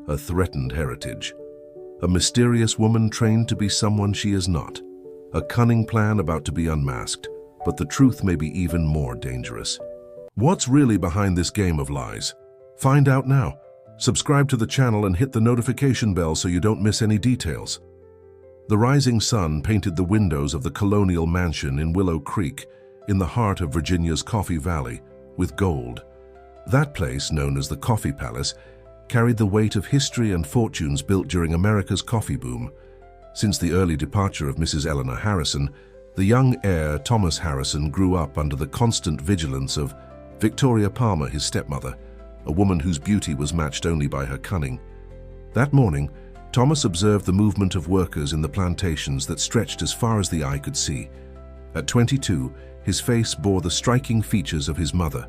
a threatened heritage. A mysterious woman trained to be someone she is not. A cunning plan about to be unmasked, but the truth may be even more dangerous. What's really behind this game of lies? Find out now. Subscribe to the channel and hit the notification bell so you don't miss any details. The rising sun painted the windows of the colonial mansion in Willow Creek, in the heart of Virginia's Coffee Valley, with gold. That place, known as the Coffee Palace, carried the weight of history and fortunes built during America's coffee boom. Since the early departure of Mrs. Eleanor Harrison, the young heir, Thomas Harrison, grew up under the constant vigilance of Victoria Palmer, his stepmother, a woman whose beauty was matched only by her cunning. That morning, Thomas observed the movement of workers in the plantations that stretched as far as the eye could see. At 22, his face bore the striking features of his mother: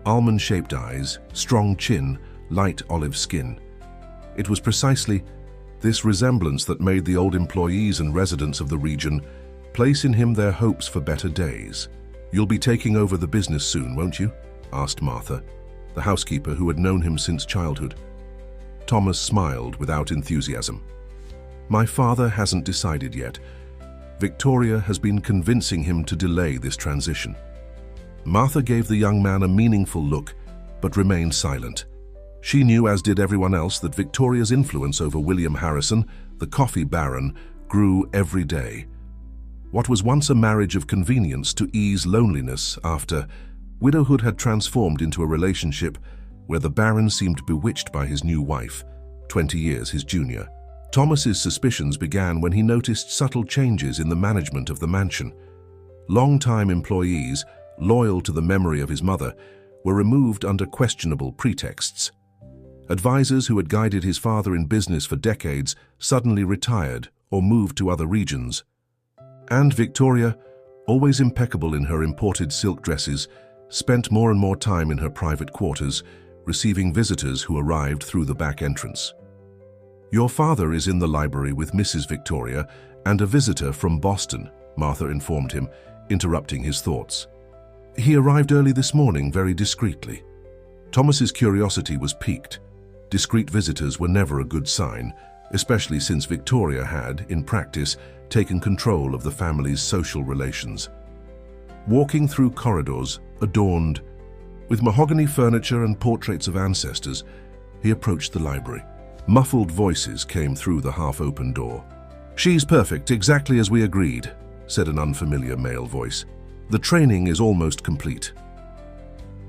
almond-shaped eyes, strong chin, light olive skin. It was precisely this resemblance that made the old employees and residents of the region place in him their hopes for better days. "You'll be taking over the business soon, won't you?" asked Martha, the housekeeper who had known him since childhood. Thomas smiled without enthusiasm. "My father hasn't decided yet. Victoria has been convincing him to delay this transition." Martha gave the young man a meaningful look, but remained silent. She knew, as did everyone else, that Victoria's influence over William Harrison, the coffee baron, grew every day. What was once a marriage of convenience to ease loneliness after widowhood had transformed into a relationship where the baron seemed bewitched by his new wife, 20 years his junior. Thomas's suspicions began when he noticed subtle changes in the management of the mansion. Long-time employees, loyal to the memory of his mother, were removed under questionable pretexts. Advisors who had guided his father in business for decades suddenly retired or moved to other regions. And Victoria, always impeccable in her imported silk dresses, spent more and more time in her private quarters, receiving visitors who arrived through the back entrance. "Your father is in the library with Mrs. Victoria and a visitor from Boston," Martha informed him, interrupting his thoughts. "He arrived early this morning, very discreetly." Thomas's curiosity was piqued. Discreet visitors were never a good sign, especially since Victoria had, in practice, taken control of the family's social relations. Walking through corridors adorned with mahogany furniture and portraits of ancestors, he approached the library. Muffled voices came through the half-open door. "She's perfect, exactly as we agreed," said an unfamiliar male voice. "The training is almost complete."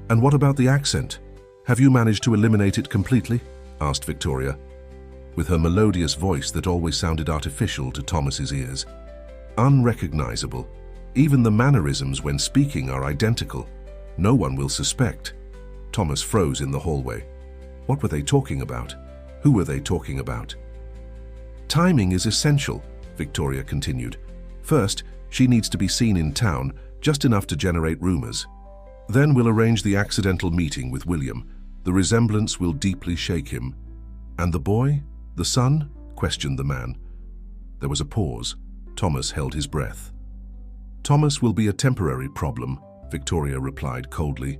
"And what about the accent? Have you managed to eliminate it completely?" asked Victoria, with her melodious voice that always sounded artificial to Thomas's ears. Unrecognizable. Even the mannerisms when speaking are identical. No one will suspect. Thomas froze in the hallway. What were they talking about? Who were they talking about? "Timing is essential," Victoria continued. "First, she needs to be seen in town, just enough to generate rumors. Then we'll arrange the accidental meeting with William. The resemblance will deeply shake him." "And the boy? The son?" questioned the man. There was a pause. Thomas held his breath. "Thomas will be a temporary problem," Victoria replied coldly.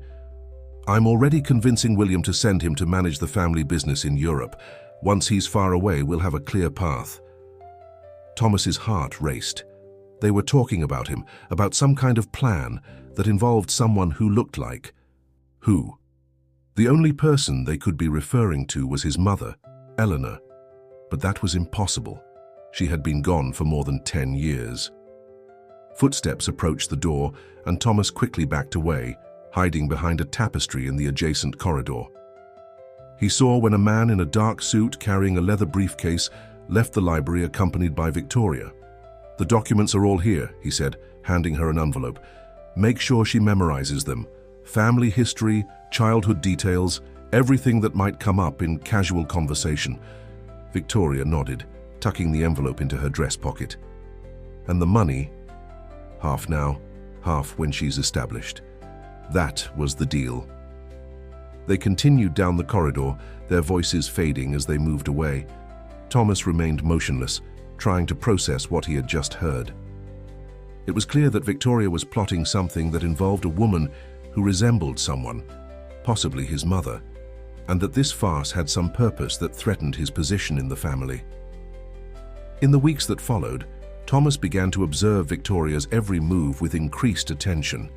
"I'm already convincing William to send him to manage the family business in Europe. Once he's far away, we'll have a clear path." Thomas's heart raced. They were talking about him, about some kind of plan that involved someone who looked like... Who? The only person they could be referring to was his mother, Eleanor. But that was impossible. She had been gone for more than 10 years. Footsteps approached the door, and Thomas quickly backed away, hiding behind a tapestry in the adjacent corridor. He saw when a man in a dark suit carrying a leather briefcase left the library accompanied by Victoria. "The documents are all here," he said, handing her an envelope. "Make sure she memorizes them. Family history, childhood details, everything that might come up in casual conversation." Victoria nodded, tucking the envelope into her dress pocket. "And the money? Half now, half when she's established." That was the deal. They continued down the corridor, their voices fading as they moved away. Thomas remained motionless, trying to process what he had just heard. It was clear that Victoria was plotting something that involved a woman who resembled someone, possibly his mother. and that this farce had some purpose that threatened his position in the family. In the weeks that followed, Thomas began to observe Victoria's every move with increased attention.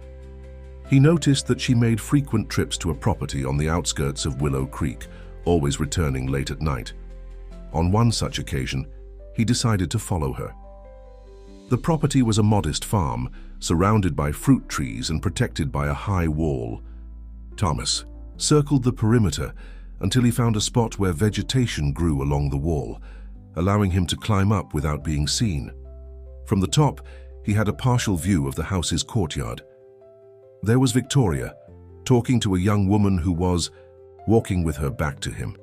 He noticed that she made frequent trips to a property on the outskirts of Willow Creek, always returning late at night. On one such occasion, he decided to follow her. The property was a modest farm, surrounded by fruit trees and protected by a high wall. Thomas circled the perimeter until he found a spot where vegetation grew along the wall, allowing him to climb up without being seen. From the top, he had a partial view of the house's courtyard. There was Victoria, talking to a young woman who was walking with her back to him.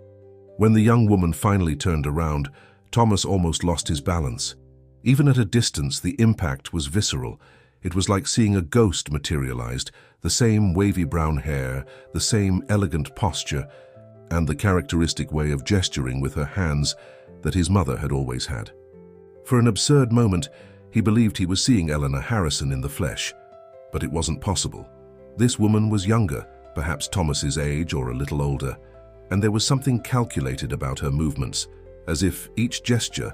When the young woman finally turned around, Thomas almost lost his balance. Even at a distance, the impact was visceral. It was like seeing a ghost materialized, the same wavy brown hair, the same elegant posture, and the characteristic way of gesturing with her hands that his mother had always had. For an absurd moment, he believed he was seeing Eleanor Harrison in the flesh, but it wasn't possible. This woman was younger, perhaps Thomas's age or a little older, and there was something calculated about her movements, as if each gesture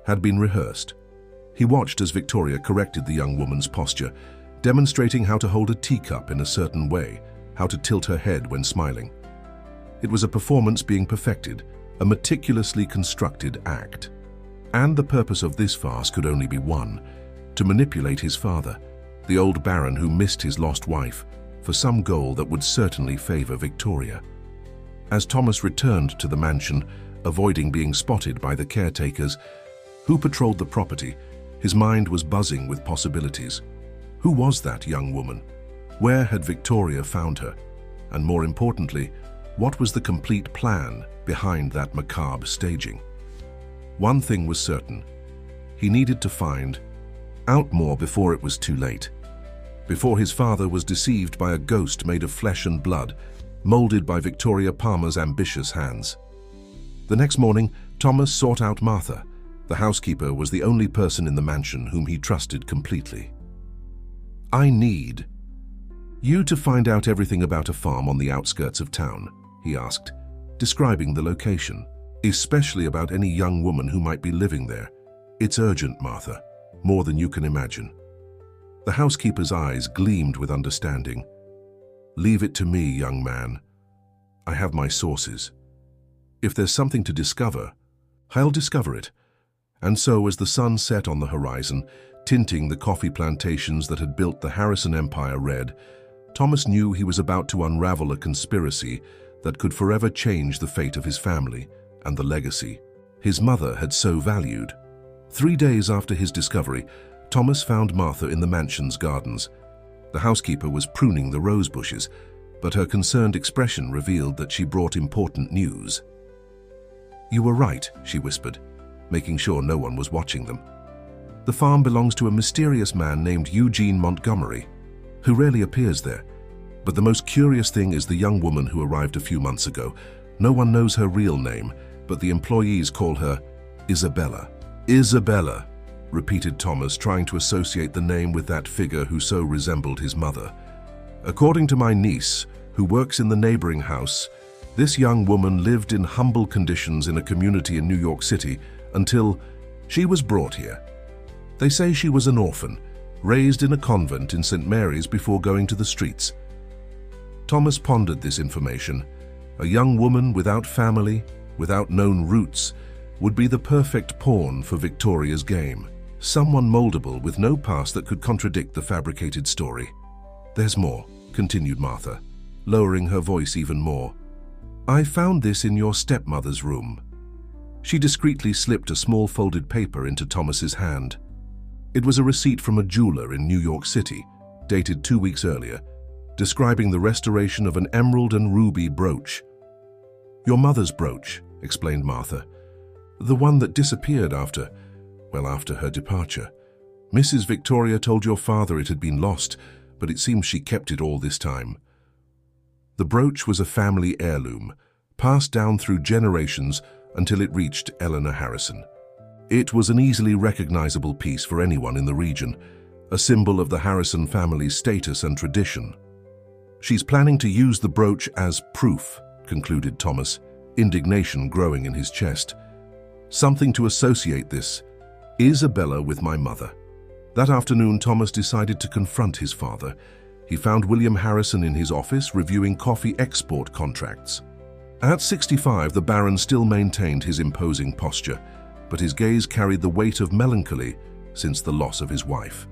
had been rehearsed. He watched as Victoria corrected the young woman's posture, demonstrating how to hold a teacup in a certain way, how to tilt her head when smiling. It was a performance being perfected, a meticulously constructed act. And the purpose of this farce could only be one: to manipulate his father, the old baron who missed his lost wife, for some goal that would certainly favor Victoria. As Thomas returned to the mansion, avoiding being spotted by the caretakers who patrolled the property, his mind was buzzing with possibilities. Who was that young woman? Where had Victoria found her? And more importantly, what was the complete plan behind that macabre staging? One thing was certain: he needed to find out more before it was too late. Before his father was deceived by a ghost made of flesh and blood, molded by Victoria Palmer's ambitious hands. The next morning, Thomas sought out Martha. The housekeeper was the only person in the mansion whom he trusted completely. "I need you to find out everything about a farm on the outskirts of town," he asked, describing the location, "especially about any young woman who might be living there. It's urgent, Martha, more than you can imagine." The housekeeper's eyes gleamed with understanding. "Leave it to me, young man. I have my sources. If there's something to discover, I'll discover it." And so, as the sun set on the horizon, tinting the coffee plantations that had built the Harrison Empire red, Thomas knew he was about to unravel a conspiracy that could forever change the fate of his family and the legacy his mother had so valued. 3 days after his discovery, Thomas found Martha in the mansion's gardens. The housekeeper was pruning the rose bushes, but her concerned expression revealed that she brought important news. "You were right," she whispered, making sure no one was watching them. "The farm belongs to a mysterious man named Eugene Montgomery, who rarely appears there. But the most curious thing is the young woman who arrived a few months ago. No one knows her real name, but the employees call her Isabella." "Isabella," repeated Thomas, trying to associate the name with that figure who so resembled his mother. "According to my niece, who works in the neighboring house, this young woman lived in humble conditions in a community in New York City until she was brought here. They say she was an orphan, raised in a convent in St. Mary's before going to the streets." Thomas pondered this information. A young woman without family, without known roots, would be the perfect pawn for Victoria's game. Someone moldable with no past that could contradict the fabricated story. "There's more," continued Martha, lowering her voice even more. "I found this in your stepmother's room." She discreetly slipped a small folded paper into Thomas's hand. It was a receipt from a jeweler in New York City, dated 2 weeks earlier, describing the restoration of an emerald and ruby brooch. "Your mother's brooch," explained Martha. "The one that disappeared after her departure. Mrs. Victoria told your father it had been lost, but it seems she kept it all this time." The brooch was a family heirloom, passed down through generations until it reached Eleanor Harrison. It was an easily recognizable piece for anyone in the region, a symbol of the Harrison family's status and tradition. "She's planning to use the brooch as proof," concluded Thomas, indignation growing in his chest. Something to associate this, Isabella, with my mother. That afternoon, Thomas decided to confront his father. He found William Harrison in his office reviewing coffee export contracts. At 65, the Baron still maintained his imposing posture, but his gaze carried the weight of melancholy since the loss of his wife.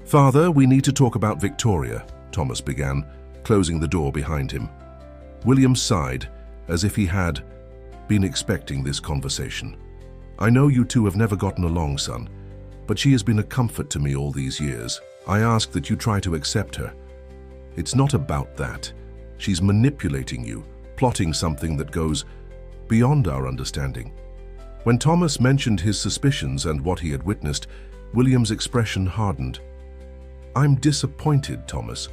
"Father, we need to talk about Victoria," Thomas began, closing the door behind him. William sighed, as if he had been expecting this conversation. "I know you two have never gotten along, son, but she has been a comfort to me all these years. I ask that you try to accept her. It's not about that. She's manipulating you, plotting something that goes beyond our understanding." When Thomas mentioned his suspicions and what he had witnessed, William's expression hardened. "I'm disappointed, Thomas.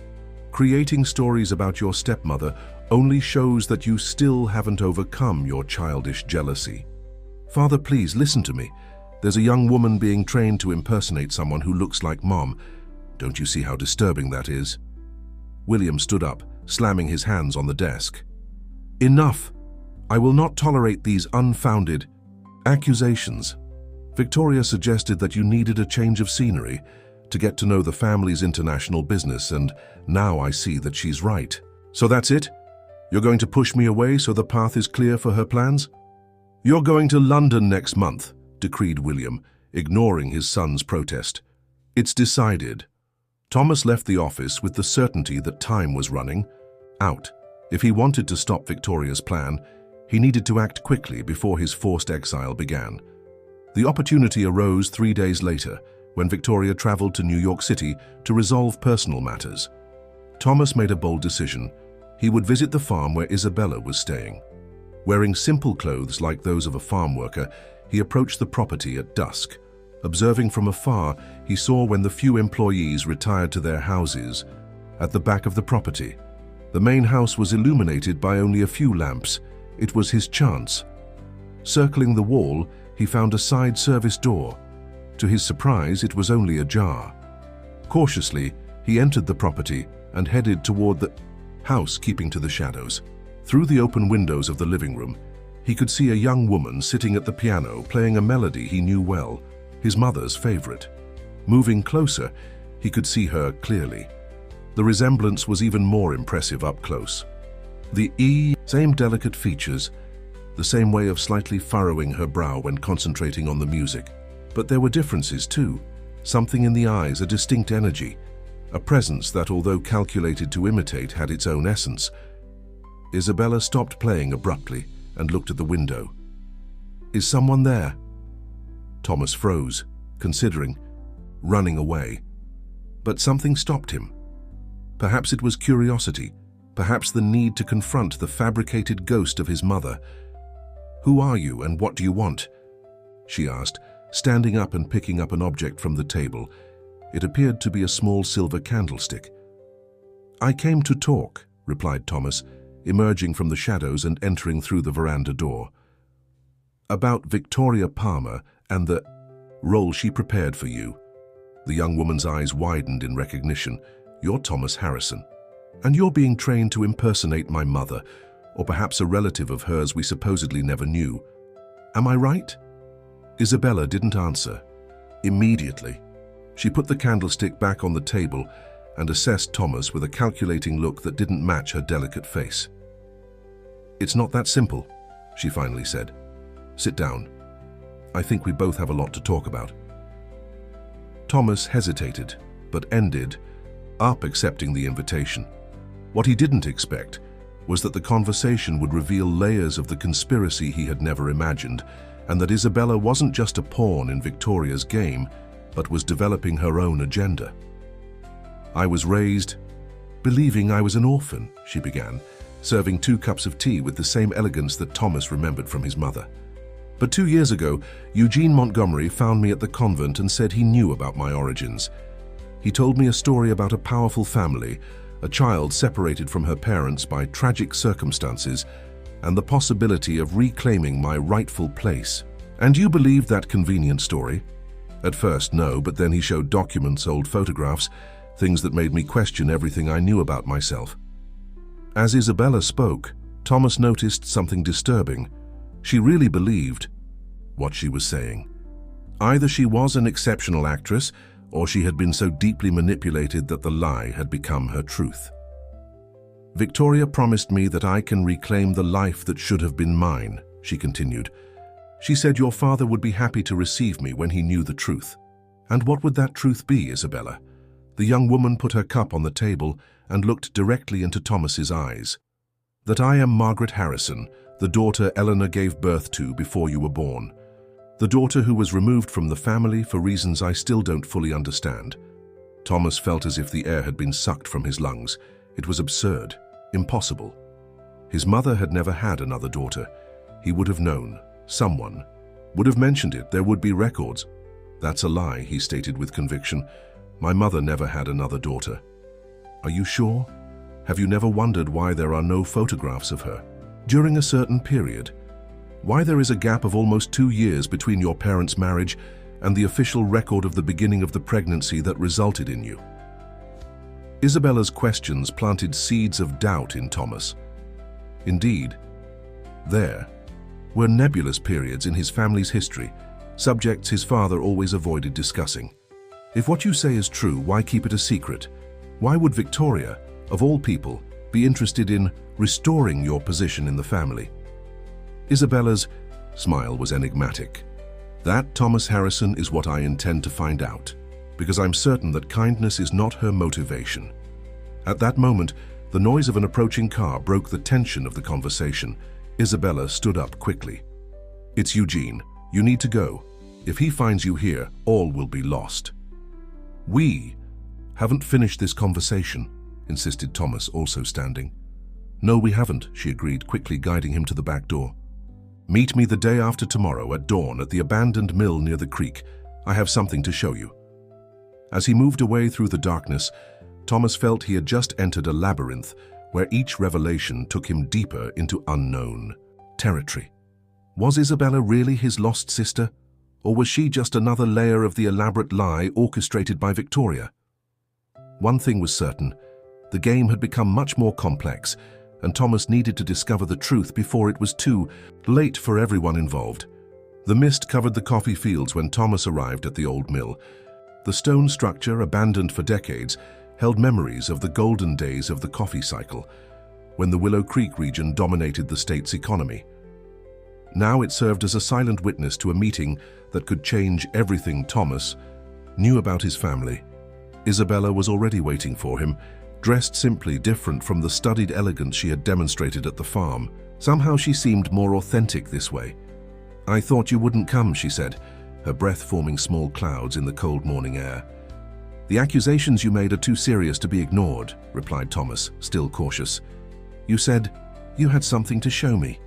Creating stories about your stepmother only shows that you still haven't overcome your childish jealousy. Father, please listen to me. There's a young woman being trained to impersonate someone who looks like Mom. Don't you see how disturbing that is?" William stood up, slamming his hands on the desk. "Enough! I will not tolerate these unfounded accusations. Victoria suggested that you needed a change of scenery to get to know the family's international business, and now I see that she's right. So that's it? You're going to push me away so the path is clear for her plans?" "You're going to London next month," decreed William, ignoring his son's protest. "It's decided." Thomas left the office with the certainty that time was running out. If he wanted to stop Victoria's plan, he needed to act quickly before his forced exile began. The opportunity arose 3 days later, when Victoria traveled to New York City to resolve personal matters. Thomas made a bold decision. He would visit the farm where Isabella was staying. Wearing simple clothes like those of a farm worker, he approached the property at dusk. Observing from afar, he saw when the few employees retired to their houses. At the back of the property, the main house was illuminated by only a few lamps. It was his chance. Circling the wall, he found a side service door. To his surprise, it was only ajar. Cautiously, he entered the property and headed toward the house, keeping to the shadows. Through the open windows of the living room, he could see a young woman sitting at the piano playing a melody he knew well, his mother's favorite. Moving closer, he could see her clearly. The resemblance was even more impressive up close. Same delicate features, the same way of slightly furrowing her brow when concentrating on the music. But there were differences too. Something in the eyes, a distinct energy, a presence that, although calculated to imitate, had its own essence. Isabella stopped playing abruptly and looked at the window. "Is someone there?" Thomas froze, considering running away. But something stopped him. Perhaps it was curiosity, perhaps the need to confront the fabricated ghost of his mother. "Who are you and what do you want?" she asked, standing up and picking up an object from the table. It appeared to be a small silver candlestick. "I came to talk," replied Thomas, emerging from the shadows and entering through the veranda door. "About Victoria Palmer and the role she prepared for you." The young woman's eyes widened in recognition. "You're Thomas Harrison, and you're being trained to impersonate my mother, or perhaps a relative of hers we supposedly never knew. Am I right?" Isabella didn't answer. Immediately, she put the candlestick back on the table and assessed Thomas with a calculating look that didn't match her delicate face. "It's not that simple," she finally said. "Sit down. I think we both have a lot to talk about." Thomas hesitated, but ended up accepting the invitation. What he didn't expect was that the conversation would reveal layers of the conspiracy he had never imagined, and that Isabella wasn't just a pawn in Victoria's game, but was developing her own agenda. "I was raised believing I was an orphan," she began, serving 2 cups of tea with the same elegance that Thomas remembered from his mother. "But 2 years ago, Eugene Montgomery found me at the convent and said he knew about my origins. He told me a story about a powerful family, a child separated from her parents by tragic circumstances, and the possibility of reclaiming my rightful place. And you believed that convenient story?" "At first, no, but then he showed documents, old photographs, things that made me question everything I knew about myself." As Isabella spoke, Thomas noticed something disturbing. She really believed what she was saying. Either she was an exceptional actress, or she had been so deeply manipulated that the lie had become her truth. "Victoria promised me that I can reclaim the life that should have been mine," she continued. "She said your father would be happy to receive me when he knew the truth." "And what would that truth be, Isabella?" The young woman put her cup on the table and looked directly into Thomas's eyes. "That I am Margaret Harrison, the daughter Eleanor gave birth to before you were born. The daughter who was removed from the family for reasons I still don't fully understand." Thomas felt as if the air had been sucked from his lungs. It was absurd, impossible. His mother had never had another daughter. He would have known. Someone would have mentioned it. There would be records. "That's a lie," he stated with conviction. "My mother never had another daughter." "Are you sure? Have you never wondered why there are no photographs of her during a certain period? Why there is a gap of almost 2 years between your parents' marriage and the official record of the beginning of the pregnancy that resulted in you?" Isabella's questions planted seeds of doubt in Thomas. Indeed, there were nebulous periods in his family's history, subjects his father always avoided discussing. "If what you say is true, why keep it a secret? Why would Victoria, of all people, be interested in restoring your position in the family?" Isabella's smile was enigmatic. "That, Thomas Harrison, is what I intend to find out, because I'm certain that kindness is not her motivation." At that moment, the noise of an approaching car broke the tension of the conversation. Isabella stood up quickly. "It's Eugene. You need to go. If he finds you here, all will be lost." "We haven't finished this conversation," insisted Thomas, also standing. "No, we haven't," she agreed, quickly guiding him to the back door. "Meet me the day after tomorrow at dawn at the abandoned mill near the creek. I have something to show you." As he moved away through the darkness, Thomas felt he had just entered a labyrinth where each revelation took him deeper into unknown territory. Was Isabella really his lost sister, or was she just another layer of the elaborate lie orchestrated by Victoria? One thing was certain: the game had become much more complex, and Thomas needed to discover the truth before it was too late for everyone involved. The mist covered the coffee fields when Thomas arrived at the old mill. The stone structure, abandoned for decades, held memories of the golden days of the coffee cycle, when the Willow Creek region dominated the state's economy. Now it served as a silent witness to a meeting that could change everything Thomas knew about his family. Isabella was already waiting for him, dressed simply, different from the studied elegance she had demonstrated at the farm. Somehow she seemed more authentic this way. "I thought you wouldn't come," she said, her breath forming small clouds in the cold morning air. "The accusations you made are too serious to be ignored," replied Thomas, still cautious. "You said you had something to show me."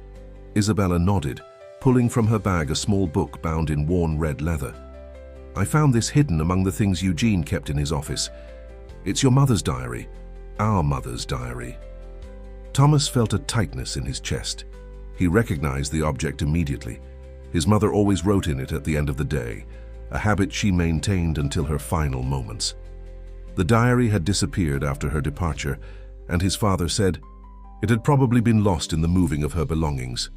Isabella nodded, pulling from her bag a small book bound in worn red leather. "I found this hidden among the things Eugene kept in his office. It's your mother's diary, our mother's diary." Thomas felt a tightness in his chest. He recognized the object immediately. His mother always wrote in it at the end of the day, a habit she maintained until her final moments. The diary had disappeared after her departure, and his father said it had probably been lost in the moving of her belongings.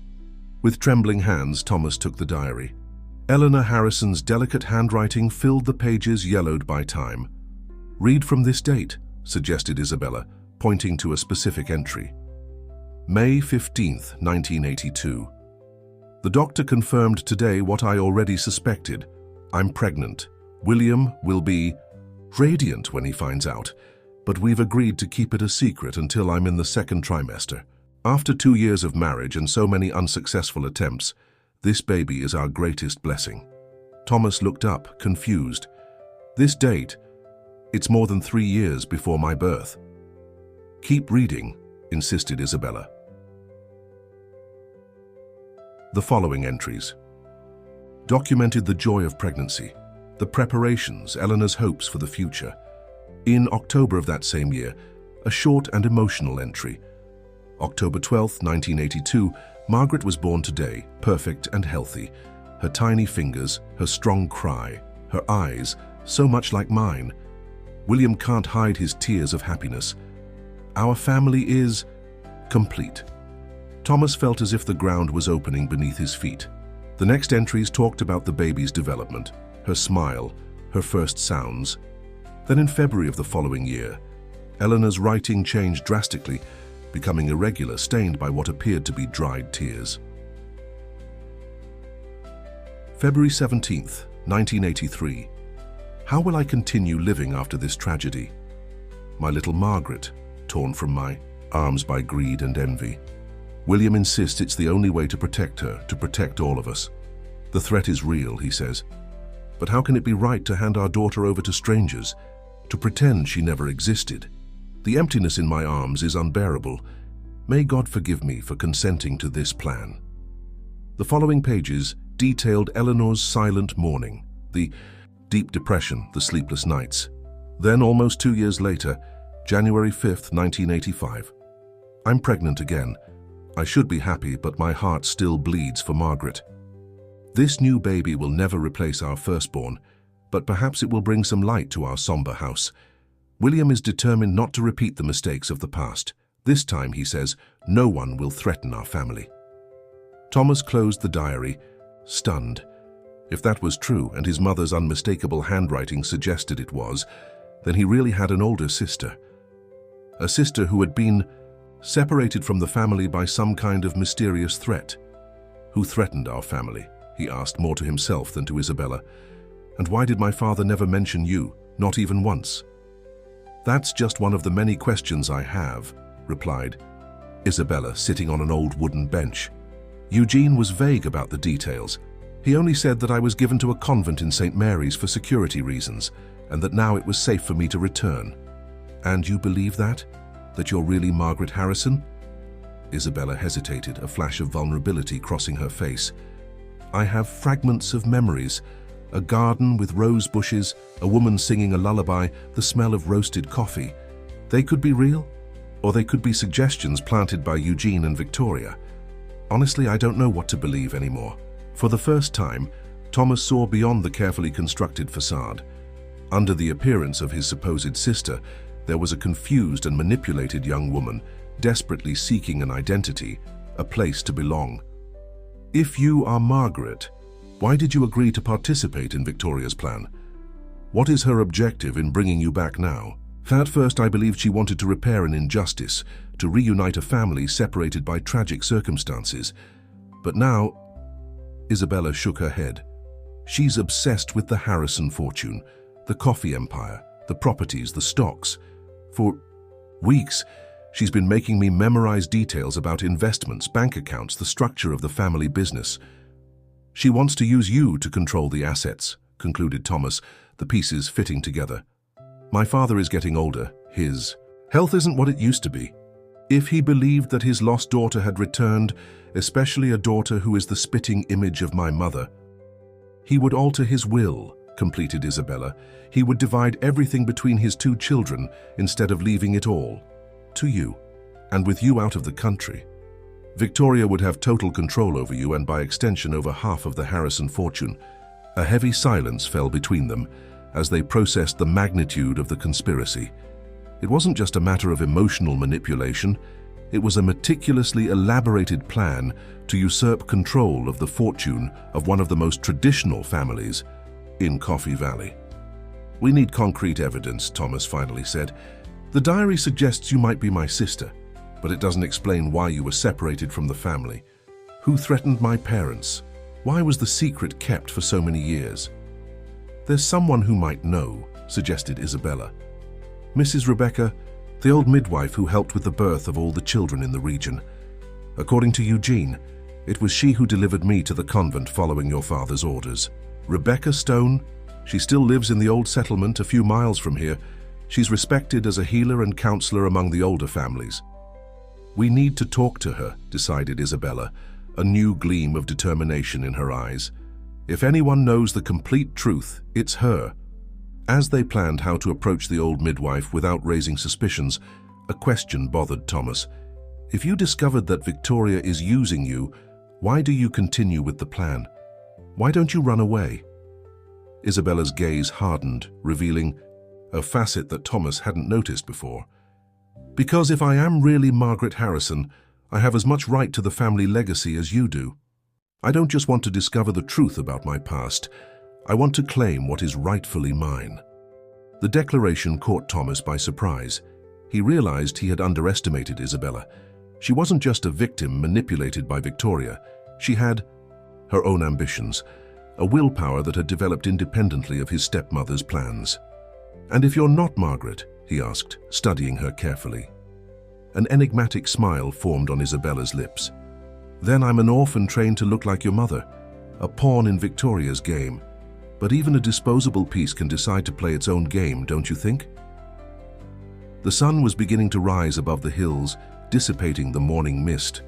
With trembling hands, Thomas took the diary. Eleanor Harrison's delicate handwriting filled the pages yellowed by time. "Read from this date," suggested Isabella, pointing to a specific entry. "May 15th, 1982. The doctor confirmed today what I already suspected. I'm pregnant. William will be radiant when he finds out, but we've agreed to keep it a secret until I'm in the second trimester. After 2 years of marriage and so many unsuccessful attempts, this baby is our greatest blessing." Thomas looked up, confused. "This date, it's more than 3 years before my birth." "Keep reading," insisted Isabella. The following entries documented the joy of pregnancy, the preparations, Eleanor's hopes for the future. In October of that same year, a short and emotional entry. October 12th, 1982, Margaret was born today, perfect and healthy. Her tiny fingers, her strong cry, her eyes, so much like mine. William can't hide his tears of happiness. Our family is complete. Thomas felt as if the ground was opening beneath his feet. The next entries talked about the baby's development, her smile, her first sounds. Then in February of the following year, Eleanor's writing changed drastically, becoming irregular, stained by what appeared to be dried tears. February 17th, 1983. How will I continue living after this tragedy? My little Margaret, torn from my arms by greed and envy. William insists it's the only way to protect her, to protect all of us. The threat is real, he says. But how can it be right to hand our daughter over to strangers, to pretend she never existed? The emptiness in my arms is unbearable. May God forgive me for consenting to this plan. The following pages detailed Eleanor's silent mourning, the deep depression, the sleepless nights. Then, almost 2 years later, January 5th, 1985. I'm pregnant again. I should be happy, but my heart still bleeds for Margaret. This new baby will never replace our firstborn, but perhaps it will bring some light to our somber house. William is determined not to repeat the mistakes of the past. This time, he says, no one will threaten our family. Thomas closed the diary, stunned. If that was true, and his mother's unmistakable handwriting suggested it was, then he really had an older sister. A sister who had been separated from the family by some kind of mysterious threat. Who threatened our family? He asked, more to himself than to Isabella. And why did my father never mention you, not even once? That's just one of the many questions I have, replied Isabella, sitting on an old wooden bench. Eugene was vague about the details. He only said that I was given to a convent in St. Mary's for security reasons, and that now it was safe for me to return. And you believe that? That you're really Margaret Harrison? Isabella hesitated, a flash of vulnerability crossing her face. I have fragments of memories. A garden with rose bushes, a woman singing a lullaby, the smell of roasted coffee. They could be real, or they could be suggestions planted by Eugene and Victoria. Honestly, I don't know what to believe anymore. For the first time, Thomas saw beyond the carefully constructed facade. Under the appearance of his supposed sister, there was a confused and manipulated young woman, desperately seeking an identity, a place to belong. If you are Margaret, why did you agree to participate in Victoria's plan? What is her objective in bringing you back now? At first, I believed she wanted to repair an injustice, to reunite a family separated by tragic circumstances. But now, Isabella shook her head. She's obsessed with the Harrison fortune, the coffee empire, the properties, the stocks. For weeks, she's been making me memorize details about investments, bank accounts, the structure of the family business. She wants to use you to control the assets, concluded Thomas, the pieces fitting together. My father is getting older. His health isn't what it used to be. If he believed that his lost daughter had returned, especially a daughter who is the spitting image of my mother, he would alter his will, completed Isabella. He would divide everything between his two children instead of leaving it all to you, and with you out of the country. Victoria would have total control over you and by extension over half of the Harrison fortune. A heavy silence fell between them as they processed the magnitude of the conspiracy. It wasn't just a matter of emotional manipulation, it was a meticulously elaborated plan to usurp control of the fortune of one of the most traditional families in Coffee Valley. We need concrete evidence, Thomas finally said. The diary suggests you might be my sister, but it doesn't explain why you were separated from the family. Who threatened my parents? Why was the secret kept for so many years? There's someone who might know, suggested Isabella. Mrs. Rebecca, the old midwife who helped with the birth of all the children in the region. According to Eugene, it was she who delivered me to the convent following your father's orders. Rebecca Stone? She still lives in the old settlement a few miles from here. She's respected as a healer and counselor among the older families. We need to talk to her, decided Isabella, a new gleam of determination in her eyes. If anyone knows the complete truth, it's her. As they planned how to approach the old midwife without raising suspicions, a question bothered Thomas. If you discovered that Victoria is using you, why do you continue with the plan? Why don't you run away? Isabella's gaze hardened, revealing a facet that Thomas hadn't noticed before. Because if I am really Margaret Harrison, I have as much right to the family legacy as you do. I don't just want to discover the truth about my past. I want to claim what is rightfully mine." The declaration caught Thomas by surprise. He realized he had underestimated Isabella. She wasn't just a victim manipulated by Victoria. She had her own ambitions, a willpower that had developed independently of his stepmother's plans. "And if you're not Margaret?" he asked, studying her carefully. An enigmatic smile formed on Isabella's lips. "Then I'm an orphan trained to look like your mother, a pawn in Victoria's game. But even a disposable piece can decide to play its own game, don't you think?" The sun was beginning to rise above the hills, dissipating the morning mist.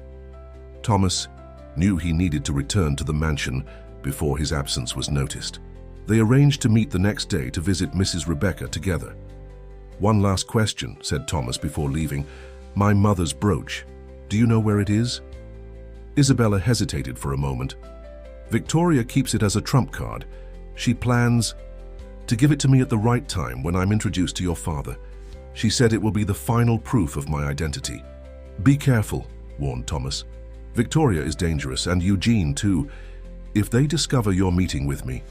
Thomas knew he needed to return to the mansion before his absence was noticed. They arranged to meet the next day to visit Mrs. Rebecca together. "One last question," said Thomas before leaving. "My mother's brooch. Do you know where it is?" Isabella hesitated for a moment. "Victoria keeps it as a trump card. She plans to give it to me at the right time when I'm introduced to your father. She said it will be the final proof of my identity." "Be careful," warned Thomas. "Victoria is dangerous, and Eugene too. If they discover you're meeting with me—"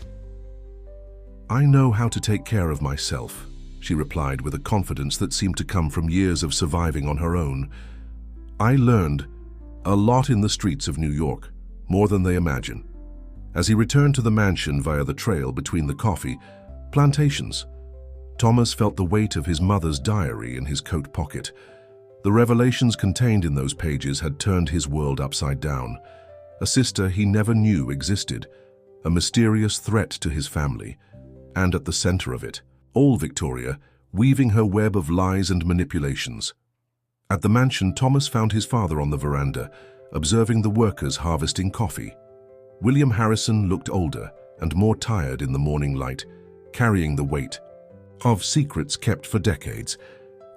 "I know how to take care of myself," she replied with a confidence that seemed to come from years of surviving on her own. "I learned a lot in the streets of New York, more than they imagine." As he returned to the mansion via the trail between the coffee plantations, Thomas felt the weight of his mother's diary in his coat pocket. The revelations contained in those pages had turned his world upside down. A sister he never knew existed, a mysterious threat to his family, and at the center of it, all Victoria, weaving her web of lies and manipulations. At the mansion, Thomas found his father on the veranda, observing the workers harvesting coffee. William Harrison looked older and more tired in the morning light, carrying the weight of secrets kept for decades.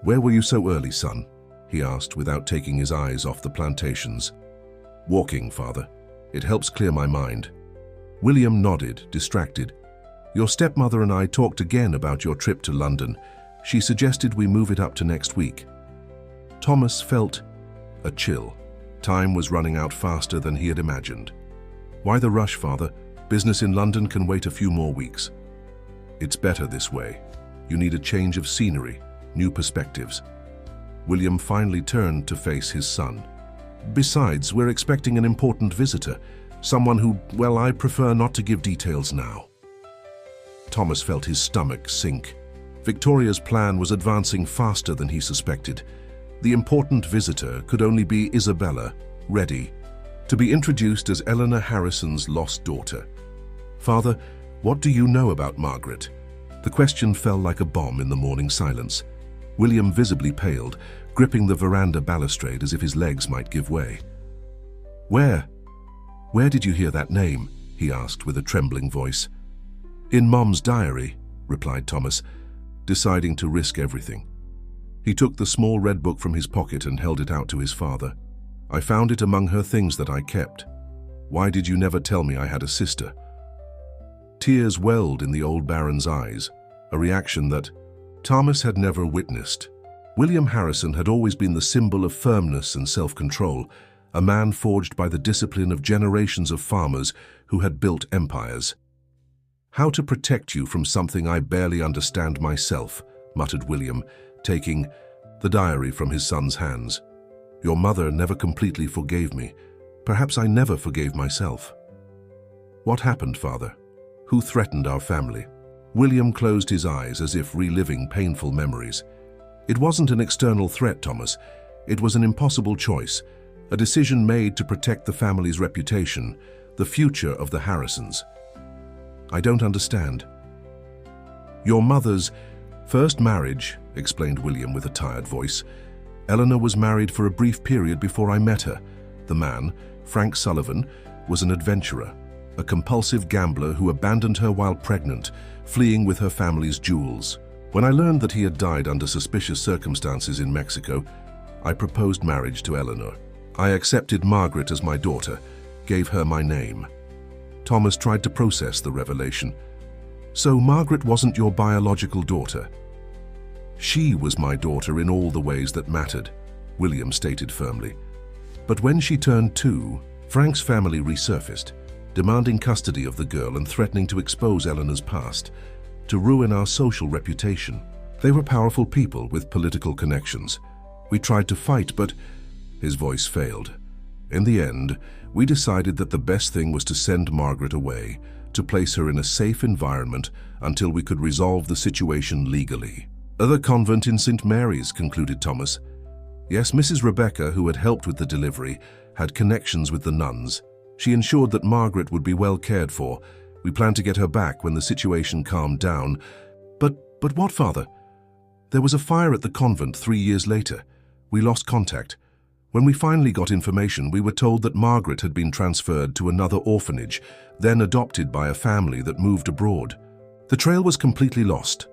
"Where were you so early, son?" he asked without taking his eyes off the plantations. "Walking, father. It helps clear my mind." William nodded, distracted. "Your stepmother and I talked again about your trip to London. She suggested we move it up to next week." Thomas felt a chill. Time was running out faster than he had imagined. "Why the rush, father? Business in London can wait a few more weeks." "It's better this way. You need a change of scenery, new perspectives." William finally turned to face his son. "Besides, we're expecting an important visitor, someone who, well, I prefer not to give details now." Thomas felt his stomach sink. Victoria's plan was advancing faster than he suspected. The important visitor could only be Isabella, ready to be introduced as Eleanor Harrison's lost daughter. "Father, what do you know about Margaret?" The question fell like a bomb in the morning silence. William visibly paled, gripping the veranda balustrade as if his legs might give way. Where did you hear that name?" he asked with a trembling voice. "In Mom's diary," replied Thomas, deciding to risk everything. He took the small red book from his pocket and held it out to his father. "I found it among her things that I kept. Why did you never tell me I had a sister?" Tears welled in the old baron's eyes, a reaction that Thomas had never witnessed. William Harrison had always been the symbol of firmness and self-control, a man forged by the discipline of generations of farmers who had built empires. "How to protect you from something I barely understand myself," muttered William, taking the diary from his son's hands. "Your mother never completely forgave me. Perhaps I never forgave myself." "What happened, father? Who threatened our family?" William closed his eyes as if reliving painful memories. "It wasn't an external threat, Thomas. It was an impossible choice, a decision made to protect the family's reputation, the future of the Harrisons." "I don't understand." "Your mother's first marriage," explained William with a tired voice. "Eleanor was married for a brief period before I met her. The man, Frank Sullivan, was an adventurer, a compulsive gambler who abandoned her while pregnant, fleeing with her family's jewels. When I learned that he had died under suspicious circumstances in Mexico, I proposed marriage to Eleanor. I accepted Margaret as my daughter, gave her my name." Thomas tried to process the revelation. "So Margaret wasn't your biological daughter?" "She was my daughter in all the ways that mattered," William stated firmly. But when she turned 2, Frank's family resurfaced, demanding custody of the girl and threatening to expose Eleanor's past, to ruin our social reputation. They were powerful people with political connections. We tried to fight, but his voice failed. In the end, we decided that the best thing was to send Margaret away, to place her in a safe environment until we could resolve the situation legally. "The convent in St. Mary's," concluded Thomas. Yes, Mrs. Rebecca, who had helped with the delivery, had connections with the nuns. She ensured that Margaret would be well cared for. We planned to get her back when the situation calmed down. But what, Father? There was a fire at the convent 3 years later. We lost contact. When we finally got information, we were told that Margaret had been transferred to another orphanage, then adopted by a family that moved abroad. The trail was completely lost.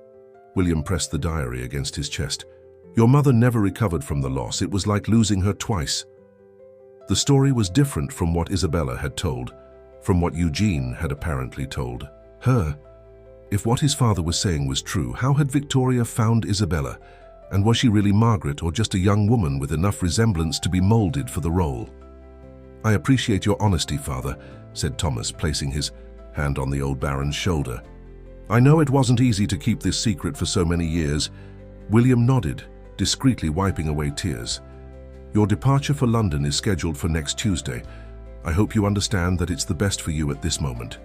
William pressed the diary against his chest. Your mother never recovered from the loss. It was like losing her twice. The story was different from what Isabella had told, from what Eugene had apparently told her. If what his father was saying was true, how had Victoria found Isabella? And was she really Margaret, or just a young woman with enough resemblance to be molded for the role? "I appreciate your honesty, Father," said Thomas, placing his hand on the old baron's shoulder. "I know it wasn't easy to keep this secret for so many years." William nodded, discreetly wiping away tears. "Your departure for London is scheduled for next Tuesday. I hope you understand that it's the best for you at this moment."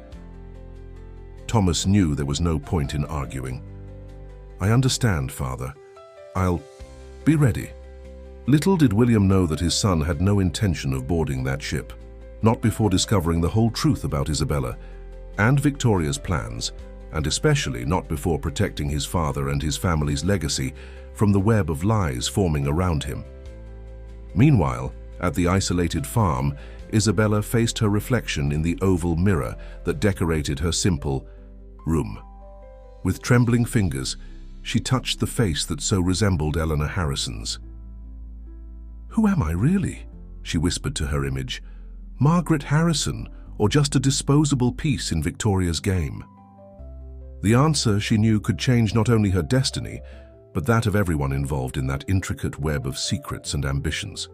Thomas knew there was no point in arguing. "I understand, Father. I'll be ready." Little did William know that his son had no intention of boarding that ship, not before discovering the whole truth about Isabella and Victoria's plans, and especially not before protecting his father and his family's legacy from the web of lies forming around him. Meanwhile, at the isolated farm, Isabella faced her reflection in the oval mirror that decorated her simple room. With trembling fingers, she touched the face that so resembled Eleanor Harrison's. "Who am I really?" she whispered to her image. "Margaret Harrison, or just a disposable piece in Victoria's game?" The answer, she knew, could change not only her destiny, but that of everyone involved in that intricate web of secrets and ambitions.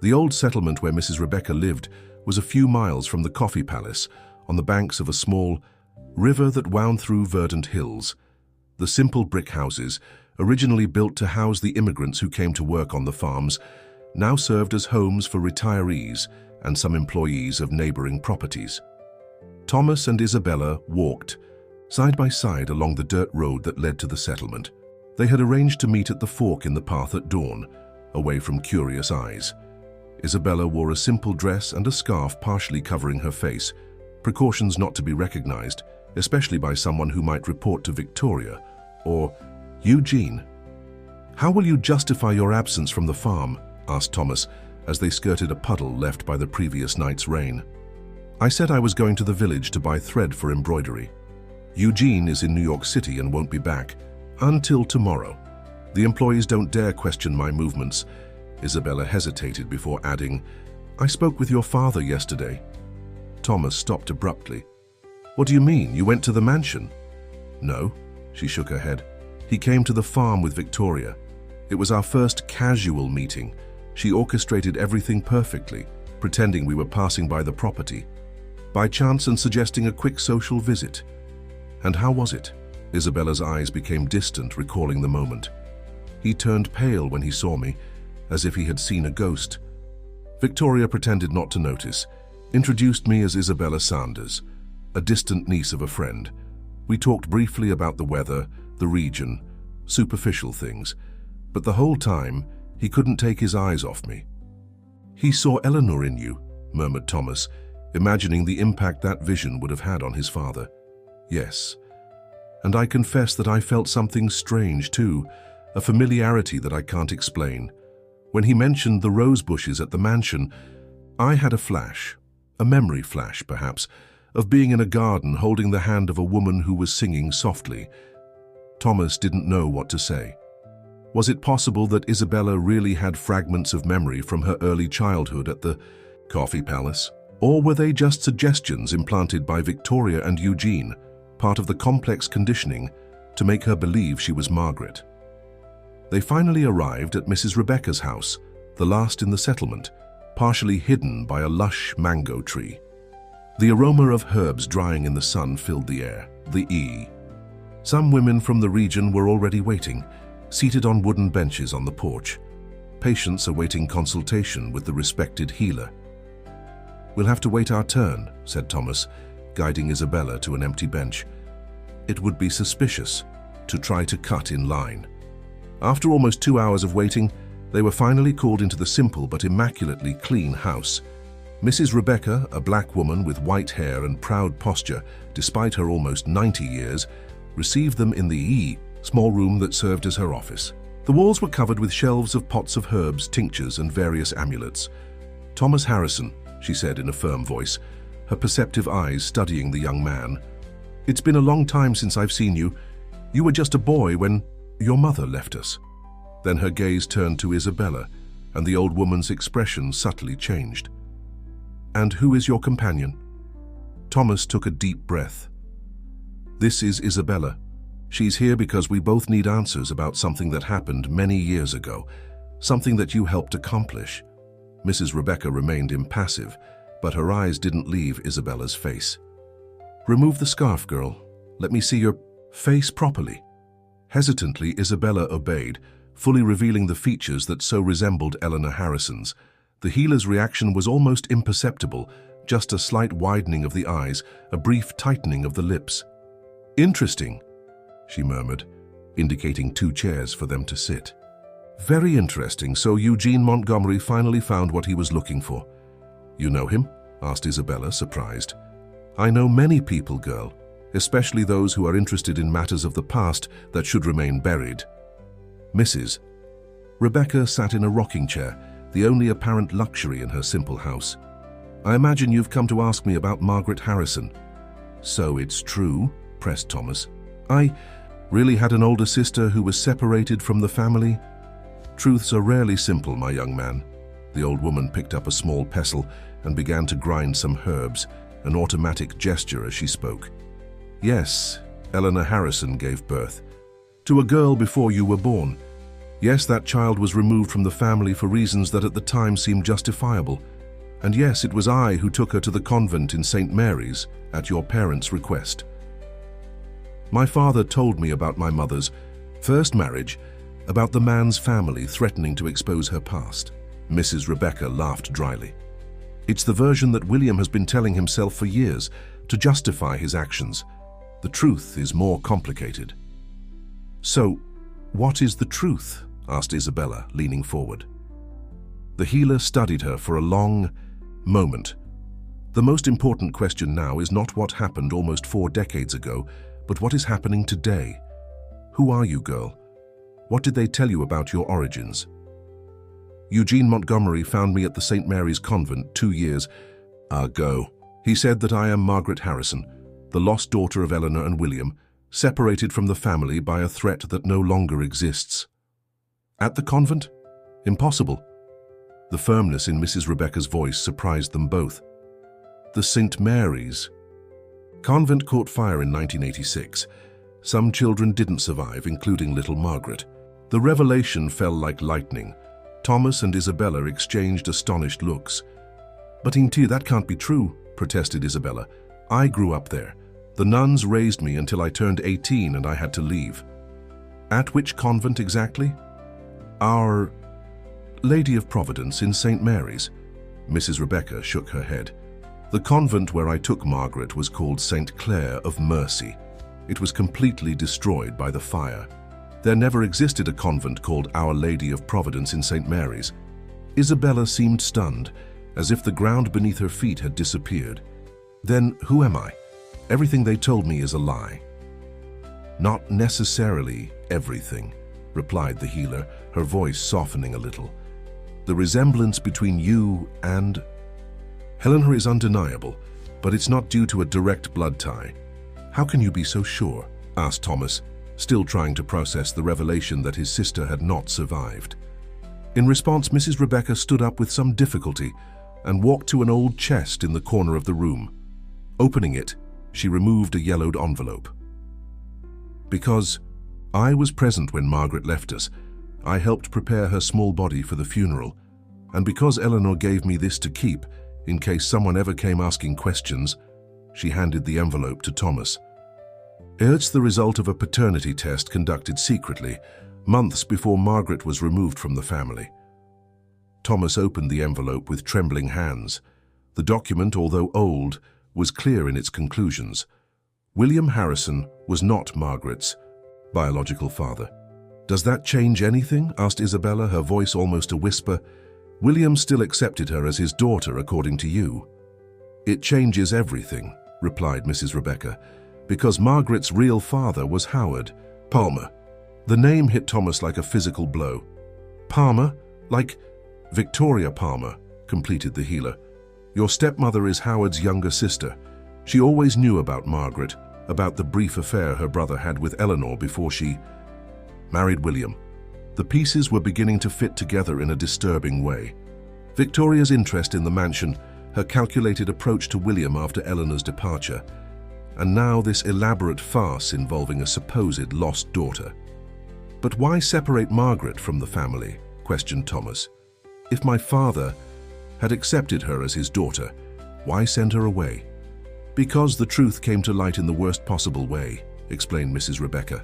The old settlement where Mrs. Rebecca lived was a few miles from the Coffee Palace, on the banks of a small river that wound through verdant hills. The simple brick houses, originally built to house the immigrants who came to work on the farms, now served as homes for retirees and some employees of neighboring properties. Thomas and Isabella walked side by side along the dirt road that led to the settlement. They had arranged to meet at the fork in the path at dawn, away from curious eyes. Isabella wore a simple dress and a scarf partially covering her face, precautions not to be recognized, especially by someone who might report to Victoria or Eugene. "How will you justify your absence from the farm?" asked Thomas, as they skirted a puddle left by the previous night's rain. "I said I was going to the village to buy thread for embroidery. Eugene is in New York City and won't be back until tomorrow. The employees don't dare question my movements." Isabella hesitated before adding, "I spoke with your father yesterday." Thomas stopped abruptly. "What do you mean? You went to the mansion?" "No," she shook her head. "He came to the farm with Victoria. It was our first casual meeting. She orchestrated everything perfectly, pretending we were passing by the property, by chance, and suggesting a quick social visit." "And how was it?" Isabella's eyes became distant, recalling the moment. "He turned pale when he saw me, as if he had seen a ghost." Victoria pretended not to notice, introduced me as Isabella Sanders, a distant niece of a friend. We talked briefly about the weather, the region, superficial things, but the whole time, he couldn't take his eyes off me. "He saw Eleanor in you," murmured Thomas, imagining the impact that vision would have had on his father. "Yes. And I confess that I felt something strange too, a familiarity that I can't explain. When he mentioned the rose bushes at the mansion, I had a flash, a memory flash perhaps, of being in a garden holding the hand of a woman who was singing softly." Thomas didn't know what to say. Was it possible that Isabella really had fragments of memory from her early childhood at the Coffee Palace? Or were they just suggestions implanted by Victoria and Eugene, part of the complex conditioning to make her believe she was Margaret? They finally arrived at Mrs. Rebecca's house, the last in the settlement, partially hidden by a lush mango tree. The aroma of herbs drying in the sun filled the air. The E. Some women from the region were already waiting, seated on wooden benches on the porch. Patients awaiting consultation with the respected healer. "We'll have to wait our turn," said Thomas, guiding Isabella to an empty bench. It would be suspicious to try to cut in line. After almost 2 hours of waiting, they were finally called into the simple but immaculately clean house. Mrs. Rebecca, a black woman with white hair and proud posture, despite her almost 90 years, received them in the small room that served as her office. The walls were covered with shelves of pots of herbs, tinctures, and various amulets. "Thomas Harrison," she said in a firm voice, her perceptive eyes studying the young man. "It's been a long time since I've seen you. You were just a boy when your mother left us." Then her gaze turned to Isabella, and the old woman's expression subtly changed. "And who is your companion?" Thomas took a deep breath. "This is Isabella. She's here because we both need answers about something that happened many years ago, something that you helped accomplish." Mrs. Rebecca remained impassive, but her eyes didn't leave Isabella's face. "Remove the scarf, girl. Let me see your face properly." Hesitantly, Isabella obeyed, fully revealing the features that so resembled Eleanor Harrison's. The healer's reaction was almost imperceptible, just a slight widening of the eyes, a brief tightening of the lips. "Interesting," she murmured, indicating 2 chairs for them to sit. "Very interesting. So Eugene Montgomery finally found what he was looking for." "You know him?" asked Isabella, surprised. "I know many people, girl, especially those who are interested in matters of the past that should remain buried." Mrs. Rebecca sat in a rocking chair, the only apparent luxury in her simple house. "I imagine you've come to ask me about Margaret Harrison." "So it's true?" pressed Thomas. "I really had an older sister who was separated from the family?" "Truths are rarely simple, my young man." The old woman picked up a small pestle and began to grind some herbs, an automatic gesture as she spoke. "Yes, Eleanor Harrison gave birth to a girl before you were born. Yes, that child was removed from the family for reasons that at the time seemed justifiable. And yes, it was I who took her to the convent in St. Mary's at your parents' request. My father told me about my mother's first marriage, about the man's family threatening to expose her past." Mrs. Rebecca laughed dryly. "It's the version that William has been telling himself for years to justify his actions. The truth is more complicated." "So, what is the truth?" asked Isabella, leaning forward. The healer studied her for a long moment. "The most important question now is not what happened almost 4 decades ago, but what is happening today. Who are you, girl? What did they tell you about your origins?" "Eugene Montgomery found me at the St. Mary's convent 2 years ago. He said that I am Margaret Harrison, the lost daughter of Eleanor and William, separated from the family by a threat that no longer exists." "At the convent? Impossible." The firmness in Mrs. Rebecca's voice surprised them both. "The St. Mary's convent caught fire in 1986. Some children didn't survive, including little Margaret. The revelation fell like lightning. Thomas and Isabella exchanged astonished looks. "But Auntie, that can't be true," protested Isabella. "I grew up there. The nuns raised me until I turned 18 and I had to leave." "At which convent exactly?" "Our Lady of Providence in St. Mary's." Mrs. Rebecca shook her head. "The convent where I took Margaret was called St. Clare of Mercy. It was completely destroyed by the fire. There never existed a convent called Our Lady of Providence in St. Mary's." Isabella seemed stunned, as if the ground beneath her feet had disappeared. "Then who am I? Everything they told me is a lie." "Not necessarily everything," replied the healer, her voice softening a little. "The resemblance between you and Eleanor is undeniable, but it's not due to a direct blood tie." "How can you be so sure?" asked Thomas, still trying to process the revelation that his sister had not survived. In response, Mrs. Rebecca stood up with some difficulty and walked to an old chest in the corner of the room. Opening it, she removed a yellowed envelope. "Because I was present when Margaret left us. I helped prepare her small body for the funeral. And because Eleanor gave me this to keep, in case someone ever came asking questions, she handed the envelope to Thomas. It's the result of a paternity test conducted secretly, months before Margaret was removed from the family. Thomas opened the envelope with trembling hands. The document, although old, was clear in its conclusions. William Harrison was not Margaret's biological father. "Does that change anything?" asked Isabella, her voice almost a whisper. "William still accepted her as his daughter, according to you." "It changes everything," replied Mrs. Rebecca, "because Margaret's real father was Howard Palmer." The name hit Thomas like a physical blow. "Palmer? Like Victoria Palmer," completed the healer. "Your stepmother is Howard's younger sister. She always knew about Margaret, about the brief affair her brother had with Eleanor before she married William." The pieces were beginning to fit together in a disturbing way. Victoria's interest in the mansion, her calculated approach to William after Eleanor's departure, and now this elaborate farce involving a supposed lost daughter. "But why separate Margaret from the family?" questioned Thomas. "If my father had accepted her as his daughter, why send her away?" "Because the truth came to light in the worst possible way," explained Mrs. Rebecca.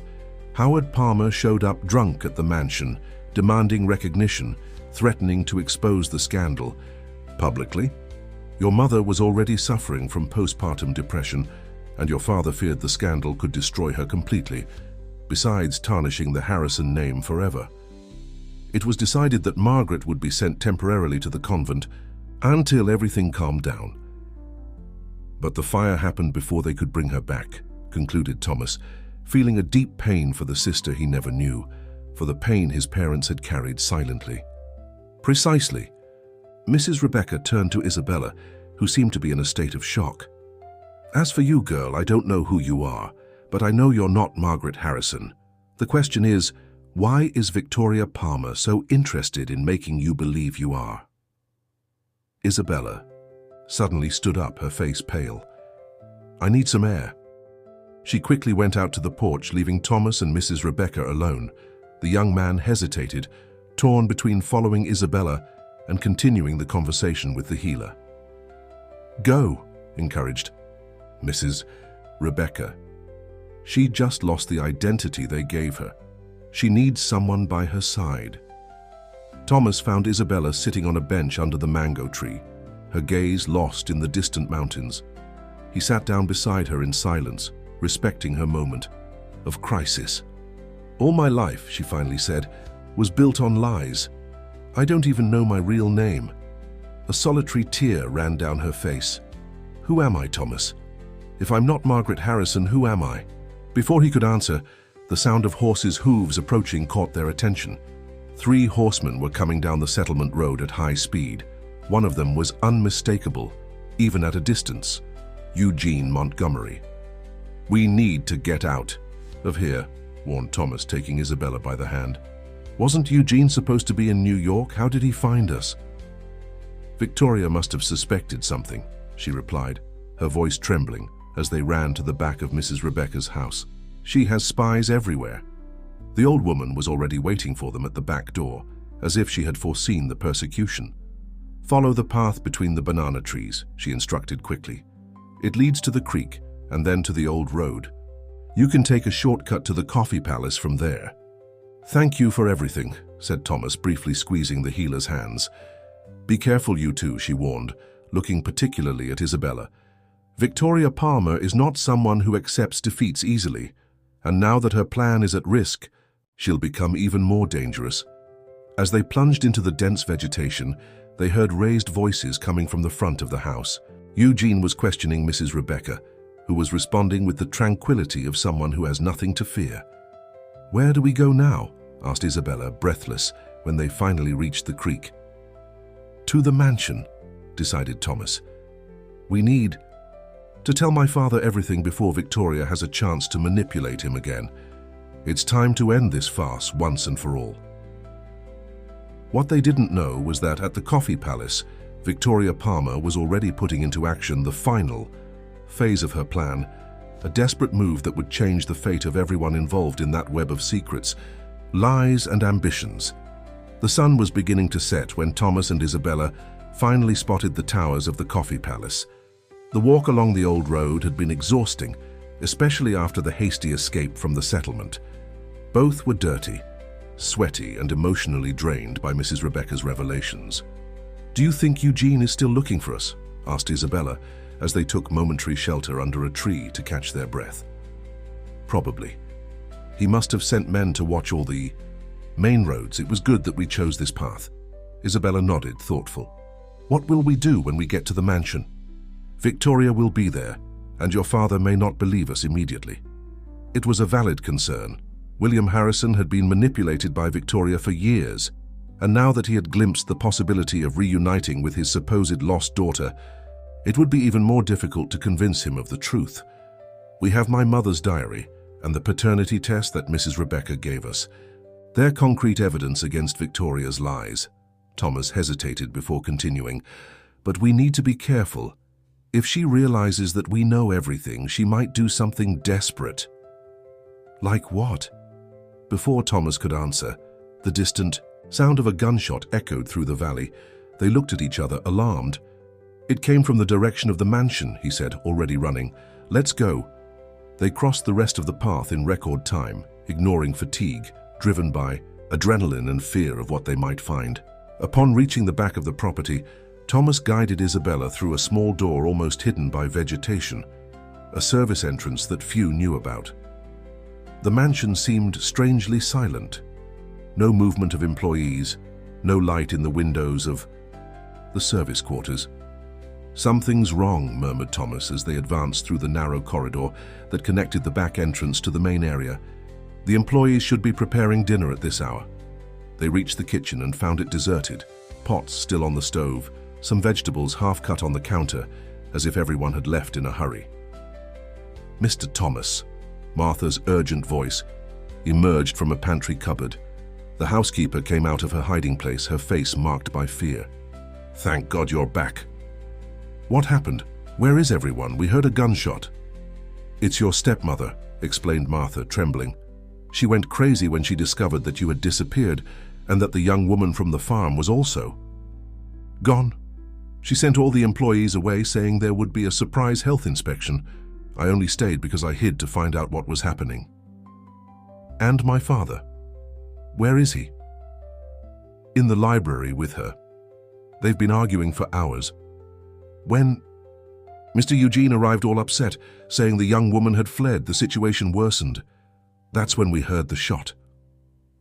"Howard Palmer showed up drunk at the mansion, demanding recognition, threatening to expose the scandal publicly. Your mother was already suffering from postpartum depression, and your father feared the scandal could destroy her completely, besides tarnishing the Harrison name forever. It was decided that Margaret would be sent temporarily to the convent until everything calmed down. But the fire happened before they could bring her back," concluded Thomas, feeling a deep pain for the sister he never knew, for the pain his parents had carried silently. "Precisely." Mrs. Rebecca turned to Isabella, who seemed to be in a state of shock. "As for you, girl, I don't know who you are, but I know you're not Margaret Harrison. The question is, why is Victoria Palmer so interested in making you believe you are?" Isabella suddenly stood up, her face pale. "I need some air." She quickly went out to the porch, leaving Thomas and Mrs. Rebecca alone. The young man hesitated, torn between following Isabella and continuing the conversation with the healer. "Go," encouraged Mrs. Rebecca. She just lost the identity they gave her. She needs someone by her side. Thomas found Isabella sitting on a bench under the mango tree, her gaze lost in the distant mountains. He sat down beside her in silence, respecting her moment of crisis. "All my life," she finally said, "was built on lies. I don't even know my real name." A solitary tear ran down her face. "Who am I, Thomas? If I'm not Margaret Harrison, who am I?" Before he could answer, the sound of horses' hooves approaching caught their attention. 3 horsemen were coming down the settlement road at high speed. One of them was unmistakable, even at a distance: Eugene Montgomery. "We need to get out of here," warned Thomas, taking Isabella by the hand. "Wasn't Eugene supposed to be in New York? How did he find us?" "Victoria must have suspected something," she replied, her voice trembling as they ran to the back of Mrs. Rebecca's house. "She has spies everywhere." The old woman was already waiting for them at the back door, as if she had foreseen the persecution. "Follow the path between the banana trees," she instructed quickly. "It leads to the creek and then to the old road. You can take a shortcut to the coffee palace from there." "Thank you for everything," said Thomas, briefly squeezing the healer's hands. "Be careful, you two," she warned, looking particularly at Isabella. "Victoria Palmer is not someone who accepts defeats easily, and now that her plan is at risk, she'll become even more dangerous." As they plunged into the dense vegetation, they heard raised voices coming from the front of the house. Eugene was questioning Mrs. Rebecca, who was responding with the tranquility of someone who has nothing to fear. "Where do we go now?" asked Isabella, breathless, when they finally reached the creek. "To the mansion," decided Thomas. "We need to tell my father everything before Victoria has a chance to manipulate him again. It's time to end this farce once and for all." What they didn't know was that at the coffee palace, Victoria Palmer was already putting into action the final phase of her plan, a desperate move that would change the fate of everyone involved in that web of secrets, lies and ambitions. The sun was beginning to set when Thomas and Isabella finally spotted the towers of the Coffee Palace. The walk along the old road had been exhausting, especially after the hasty escape from the settlement. Both were dirty, sweaty, and emotionally drained by Mrs. Rebecca's revelations. "Do you think Eugene is still looking for us?" asked Isabella, as they took momentary shelter under a tree to catch their breath. "Probably. He must have sent men to watch all the main roads. It was good that we chose this path." Isabella nodded, thoughtful. "What will we do when we get to the mansion?" "Victoria will be there, and your father may not believe us immediately." It was a valid concern. William Harrison had been manipulated by Victoria for years, and now that he had glimpsed the possibility of reuniting with his supposed lost daughter, it would be even more difficult to convince him of the truth. "We have my mother's diary and the paternity test that Mrs. Rebecca gave us. They're concrete evidence against Victoria's lies." Thomas hesitated before continuing. "But we need to be careful. If she realizes that we know everything, she might do something desperate." "Like what?" Before Thomas could answer, the distant sound of a gunshot echoed through the valley. They looked at each other, alarmed. "It came from the direction of the mansion," he said, already running. "Let's go." They crossed the rest of the path in record time, ignoring fatigue, driven by adrenaline and fear of what they might find. Upon reaching the back of the property, Thomas guided Isabella through a small door almost hidden by vegetation, a service entrance that few knew about. The mansion seemed strangely silent. No movement of employees, no light in the windows of the service quarters. "Something's wrong," murmured Thomas as they advanced through the narrow corridor that connected the back entrance to the main area. "The employees should be preparing dinner at this hour." They reached the kitchen and found it deserted, pots still on the stove, some vegetables half cut on the counter, as if everyone had left in a hurry. "Mr. Thomas," Martha's urgent voice emerged from a pantry cupboard. The housekeeper came out of her hiding place, her face marked by fear. "Thank God you're back." "What happened? Where is everyone? We heard a gunshot." "It's your stepmother," explained Martha, trembling. "She went crazy when she discovered that you had disappeared and that the young woman from the farm was also gone. She sent all the employees away, saying there would be a surprise health inspection. I only stayed because I hid to find out what was happening." "And my father? Where is he?" "In the library with her. They've been arguing for hours. When Mr. Eugene arrived all upset, saying the young woman had fled, the situation worsened. That's when we heard the shot."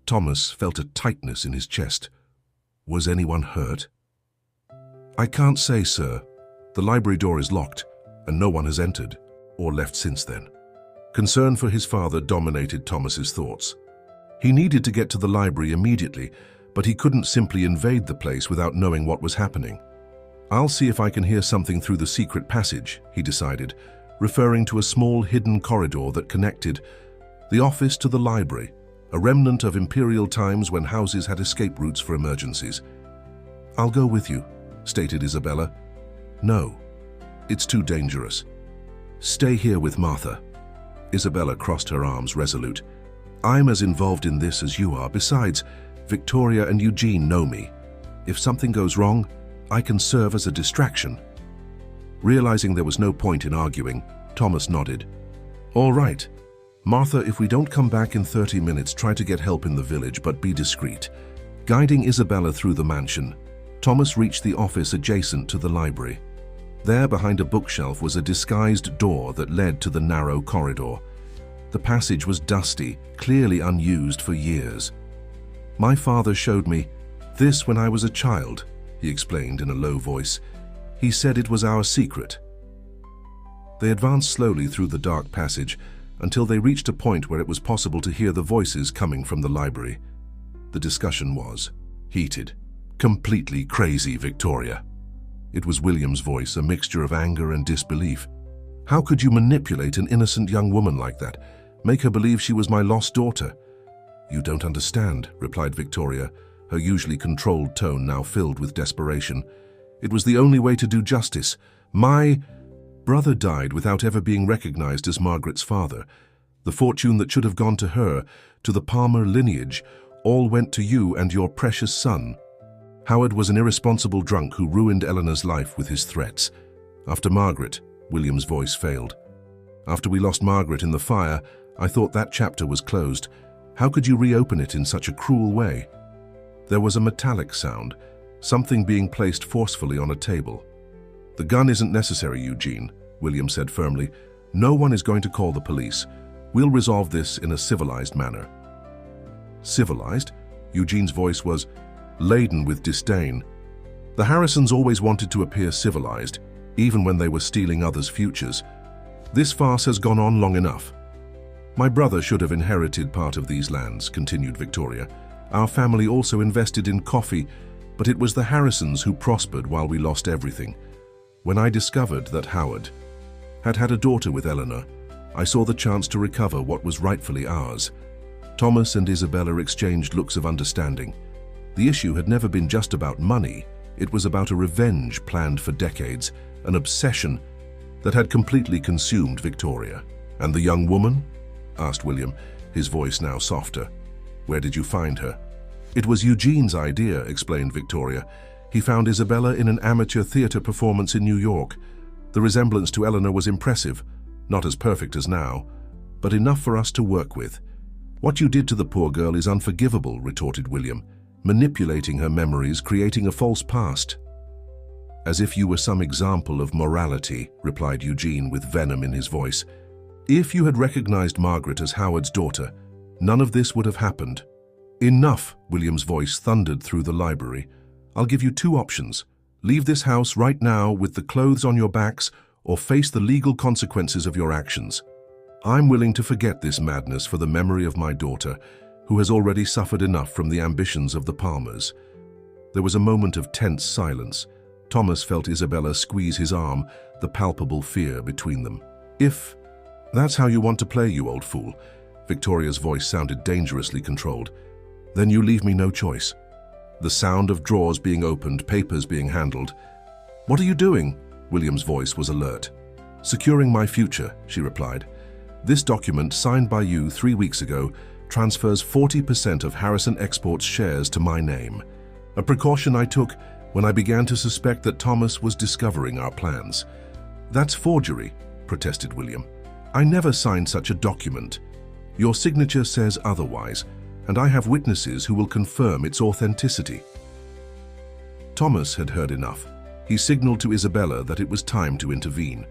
Thomas felt a tightness in his chest. "Was anyone hurt?" "I can't say, sir. The library door is locked, and no one has entered or left since then." Concern for his father dominated Thomas's thoughts. He needed to get to the library immediately, but he couldn't simply invade the place without knowing what was happening. "I'll see if I can hear something through the secret passage," he decided, referring to a small hidden corridor that connected the office to the library, a remnant of imperial times when houses had escape routes for emergencies. "I'll go with you," stated Isabella. "No, it's too dangerous. Stay here with Martha." Isabella crossed her arms, resolute. "I'm as involved in this as you are. Besides, Victoria and Eugene know me. If something goes wrong, I can serve as a distraction." Realizing there was no point in arguing, Thomas nodded. "All right. Martha, if we don't come back in 30 minutes, try to get help in the village, but be discreet." Guiding Isabella through the mansion, Thomas reached the office adjacent to the library. There, behind a bookshelf, was a disguised door that led to the narrow corridor. The passage was dusty, clearly unused for years. "My father showed me this when I was a child," he explained in a low voice. "He said it was our secret." They advanced slowly through the dark passage until they reached a point where it was possible to hear the voices coming from the library. The discussion was heated. "Completely crazy, Victoria." It was William's voice, a mixture of anger and disbelief. "How could you manipulate an innocent young woman like that? Make her believe she was my lost daughter?" "You don't understand," replied Victoria, her usually controlled tone now filled with desperation. "It was the only way to do justice. My brother died without ever being recognized as Margaret's father. The fortune that should have gone to her, to the Palmer lineage, all went to you and your precious son. Howard was an irresponsible drunk who ruined Eleanor's life with his threats. After Margaret, William's voice failed. After we lost Margaret in the fire, I thought that chapter was closed. How could you reopen it in such a cruel way? There was a metallic sound, something being placed forcefully on a table. The gun isn't necessary, Eugene, William said firmly. No one is going to call the police. We'll resolve this in a civilized manner. Civilized? Eugene's voice was laden with disdain. The Harrisons always wanted to appear civilized, even when they were stealing others' futures. This farce has gone on long enough. My brother should have inherited part of these lands, continued Victoria. Our family also invested in coffee, but it was the Harrisons who prospered while we lost everything. When I discovered that Howard had had a daughter with Eleanor, I saw the chance to recover what was rightfully ours. Thomas and Isabella exchanged looks of understanding. The issue had never been just about money. It was about a revenge planned for decades, an obsession that had completely consumed Victoria. And the young woman? Asked William, his voice now softer. Where did you find her? It was Eugene's idea, explained Victoria. He found Isabella in an amateur theater performance in New York. The resemblance to Eleanor was impressive, not as perfect as now, but enough for us to work with. What you did to the poor girl is unforgivable, retorted William, manipulating her memories, creating a false past. As if you were some example of morality, replied Eugene with venom in his voice. If you had recognized Margaret as Howard's daughter, none of this would have happened. Enough, William's voice thundered through the library. I'll give you two options. Leave this house right now with the clothes on your backs, or face the legal consequences of your actions. I'm willing to forget this madness for the memory of my daughter, who has already suffered enough from the ambitions of the Palmers. There was a moment of tense silence. Thomas felt Isabella squeeze his arm, the palpable fear between them. If that's how you want to play, you old fool, Victoria's voice sounded dangerously controlled, then you leave me no choice. The sound of drawers being opened, papers being handled. What are you doing? William's voice was alert. Securing my future, she replied. This document, signed by you 3 weeks ago, transfers 40% of Harrison Export's shares to my name. A precaution I took when I began to suspect that Thomas was discovering our plans. That's forgery, protested William. I never signed such a document. Your signature says otherwise, and I have witnesses who will confirm its authenticity. Thomas had heard enough. He signaled to Isabella that it was time to intervene.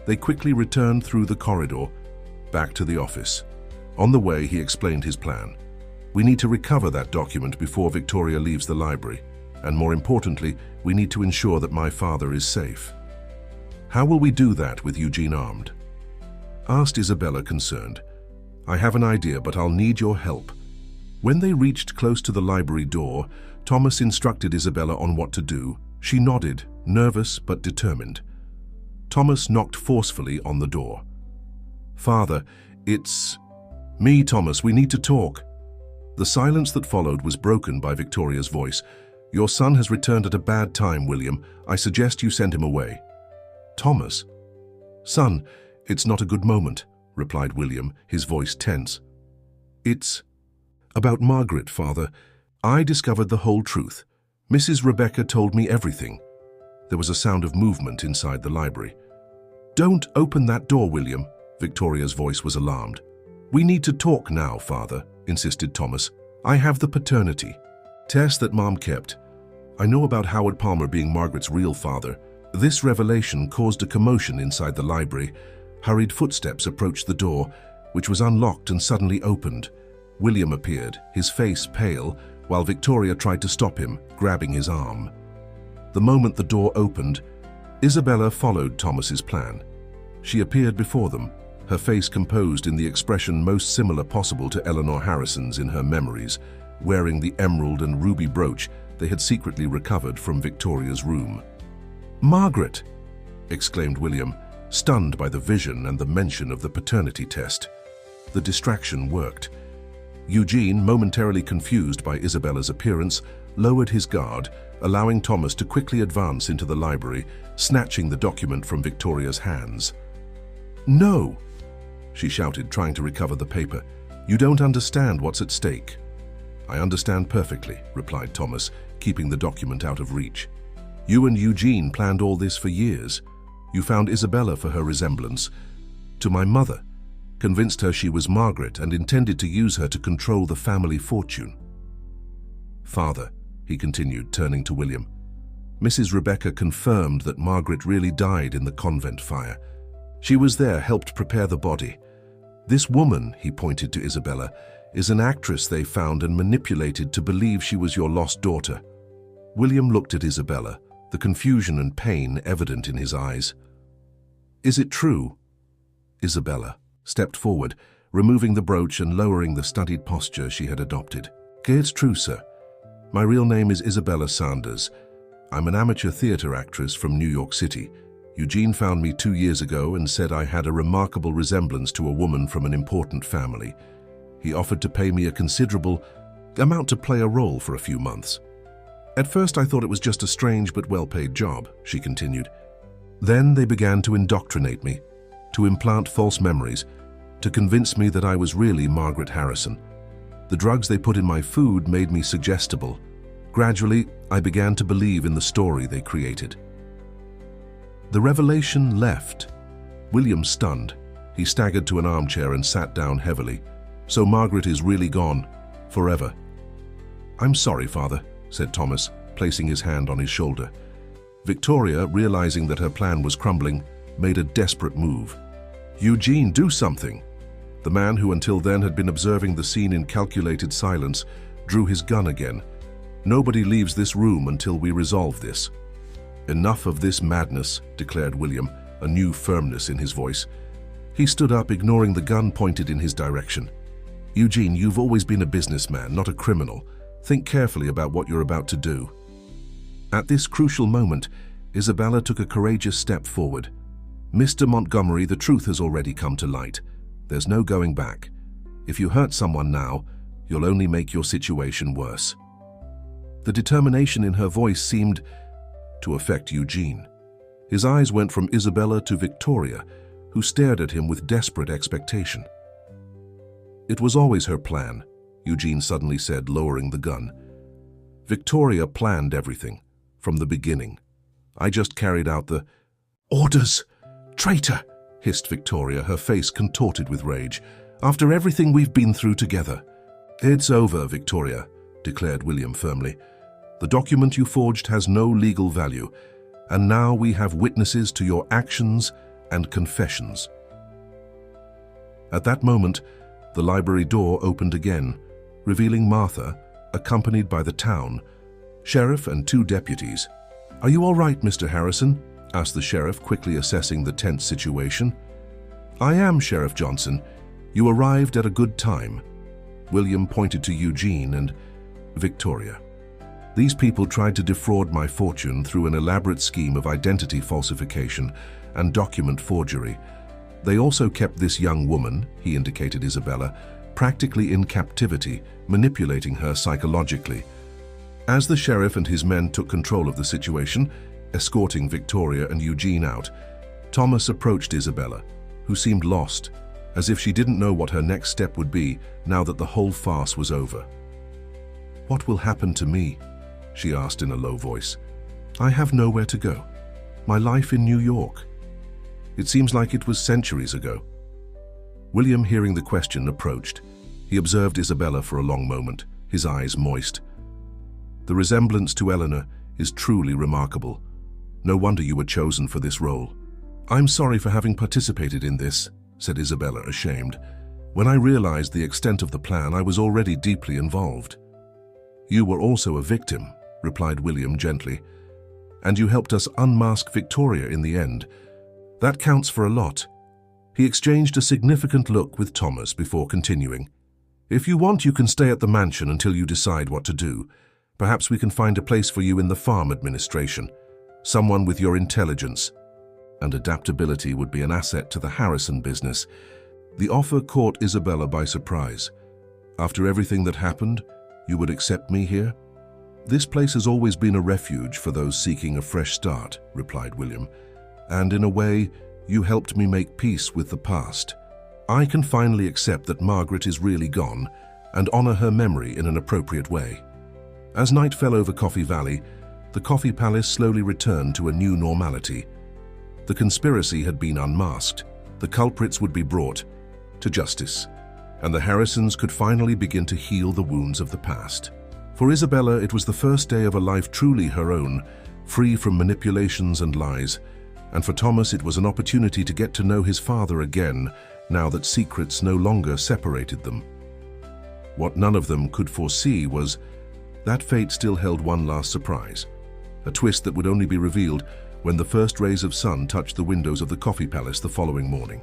They quickly returned through the corridor, back to the office. On the way, he explained his plan. We need to recover that document before Victoria leaves the library, and more importantly, we need to ensure that my father is safe. How will we do that with Eugene armed? Asked Isabella, concerned. I have an idea, but I'll need your help. When they reached close to the library door, Thomas instructed Isabella on what to do. She nodded, nervous but determined. Thomas knocked forcefully on the door. Father, it's me, Thomas. We need to talk. The silence that followed was broken by Victoria's voice. Your son has returned at a bad time, William. I suggest you send him away. Thomas. Son, it's not a good moment, replied William, his voice tense. It's about Margaret, Father. I discovered the whole truth. Mrs. Rebecca told me everything. There was a sound of movement inside the library. Don't open that door, William. Victoria's voice was alarmed. We need to talk now, Father, insisted Thomas. I have the paternity test that Mom kept. I know about Howard Palmer being Margaret's real father. This revelation caused a commotion inside the library. Hurried footsteps approached the door, which was unlocked and suddenly opened. William appeared, his face pale, while Victoria tried to stop him, grabbing his arm. The moment the door opened, Isabella followed Thomas's plan. She appeared before them, her face composed in the expression most similar possible to Eleanor Harrison's in her memories, wearing the emerald and ruby brooch they had secretly recovered from Victoria's room. Margaret! Exclaimed William, stunned by the vision and the mention of the paternity test. The distraction worked. Eugene, momentarily confused by Isabella's appearance, lowered his guard, allowing Thomas to quickly advance into the library, snatching the document from Victoria's hands. No! She shouted, trying to recover the paper. You don't understand what's at stake. I understand perfectly, replied Thomas, keeping the document out of reach. You and Eugene planned all this for years. You found Isabella for her resemblance to my mother, convinced her she was Margaret, and intended to use her to control the family fortune. Father, he continued, turning to William, Mrs. Rebecca confirmed that Margaret really died in the convent fire. She was there, helped prepare the body. This woman, he pointed to Isabella, is an actress they found and manipulated to believe she was your lost daughter. William looked at Isabella, the confusion and pain evident in his eyes. Is it true? Isabella stepped forward, removing the brooch and lowering the studied posture she had adopted. It's true, sir. My real name is Isabella Sanders. I'm an amateur theater actress from New York City. Eugene found me 2 years ago and said I had a remarkable resemblance to a woman from an important family. He offered to pay me a considerable amount to play a role for a few months. At first I thought it was just a strange but well-paid job, she continued. Then they began to indoctrinate me, to implant false memories, to convince me that I was really Margaret Harrison. The drugs they put in my food made me suggestible. Gradually, I began to believe in the story they created. The revelation left. William stunned. He staggered to an armchair and sat down heavily. So Margaret is really gone, forever. I'm sorry, Father, said Thomas, placing his hand on his shoulder. Victoria, realizing that her plan was crumbling, made a desperate move. Eugene, do something! The man who until then had been observing the scene in calculated silence drew his gun again. Nobody leaves this room until we resolve this. Enough of this madness, declared William, a new firmness in his voice. He stood up, ignoring the gun pointed in his direction. Eugene, you've always been a businessman, not a criminal. Think carefully about what you're about to do. At this crucial moment, Isabella took a courageous step forward. Mr. Montgomery, the truth has already come to light. There's no going back. If you hurt someone now, you'll only make your situation worse. The determination in her voice seemed to affect Eugene. His eyes went from Isabella to Victoria, who stared at him with desperate expectation. It was always her plan, Eugene suddenly said, lowering the gun. Victoria planned everything, from the beginning. I just carried out the orders. Traitor, hissed Victoria, her face contorted with rage. After everything we've been through together. It's over, Victoria, declared William firmly. The document you forged has no legal value, and now we have witnesses to your actions and confessions. At that moment, the library door opened again, revealing Martha, accompanied by the town, sheriff and 2 deputies. Are you all right, Mr. Harrison? Asked the sheriff, quickly assessing the tense situation. I am, Sheriff Johnson. You arrived at a good time. William pointed to Eugene and Victoria. These people tried to defraud my fortune through an elaborate scheme of identity falsification and document forgery. They also kept this young woman, he indicated Isabella, practically in captivity, manipulating her psychologically. As the sheriff and his men took control of the situation, escorting Victoria and Eugene out, Thomas approached Isabella, who seemed lost, as if she didn't know what her next step would be now that the whole farce was over. What will happen to me? She asked in a low voice. I have nowhere to go. My life in New York. It seems like it was centuries ago. William, hearing the question, approached. He observed Isabella for a long moment, his eyes moist. The resemblance to Eleanor is truly remarkable. No wonder you were chosen for this role. I'm sorry for having participated in this, said Isabella, ashamed. When I realized the extent of the plan, I was already deeply involved. You were also a victim, replied William gently. And you helped us unmask Victoria in the end. That counts for a lot. He exchanged a significant look with Thomas before continuing. If you want, you can stay at the mansion until you decide what to do. Perhaps we can find a place for you in the farm administration. Someone with your intelligence and adaptability would be an asset to the Harrison business. The offer caught Isabella by surprise. After everything that happened, you would accept me here? This place has always been a refuge for those seeking a fresh start, replied William. And in a way, you helped me make peace with the past. I can finally accept that Margaret is really gone, and honor her memory in an appropriate way. As night fell over Coffee Valley, the Coffee Palace slowly returned to a new normality. The conspiracy had been unmasked, the culprits would be brought to justice, and the Harrisons could finally begin to heal the wounds of the past. For Isabella, it was the first day of a life truly her own, free from manipulations and lies, and for Thomas it was an opportunity to get to know his father again, now that secrets no longer separated them. What none of them could foresee was that fate still held one last surprise, a twist that would only be revealed when the first rays of sun touched the windows of the Coffee Palace the following morning.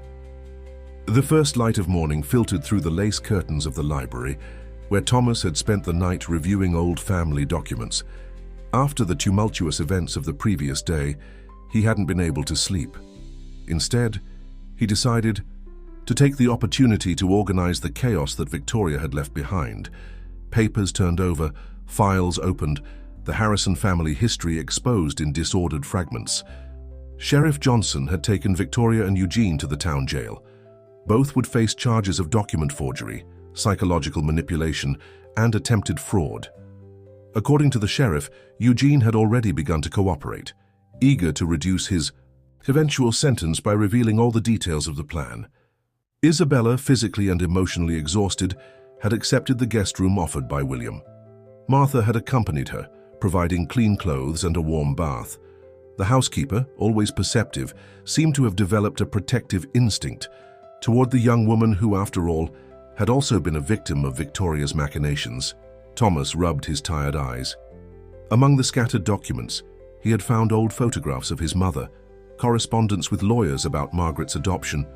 The first light of morning filtered through the lace curtains of the library, where Thomas had spent the night reviewing old family documents. After the tumultuous events of the previous day, he hadn't been able to sleep. Instead, he decided to take the opportunity to organize the chaos that Victoria had left behind. Papers turned over, files opened, the Harrison family history exposed in disordered fragments. Sheriff Johnson had taken Victoria and Eugene to the town jail. Both would face charges of document forgery, psychological manipulation, and attempted fraud. According to the sheriff, Eugene had already begun to cooperate, eager to reduce his eventual sentence by revealing all the details of the plan. Isabella, physically and emotionally exhausted, had accepted the guest room offered by William. Martha had accompanied her, providing clean clothes and a warm bath. The housekeeper, always perceptive, seemed to have developed a protective instinct toward the young woman who, after all, had also been a victim of Victoria's machinations. Thomas rubbed his tired eyes. Among the scattered documents, he had found old photographs of his mother, correspondence with lawyers about Margaret's adoption,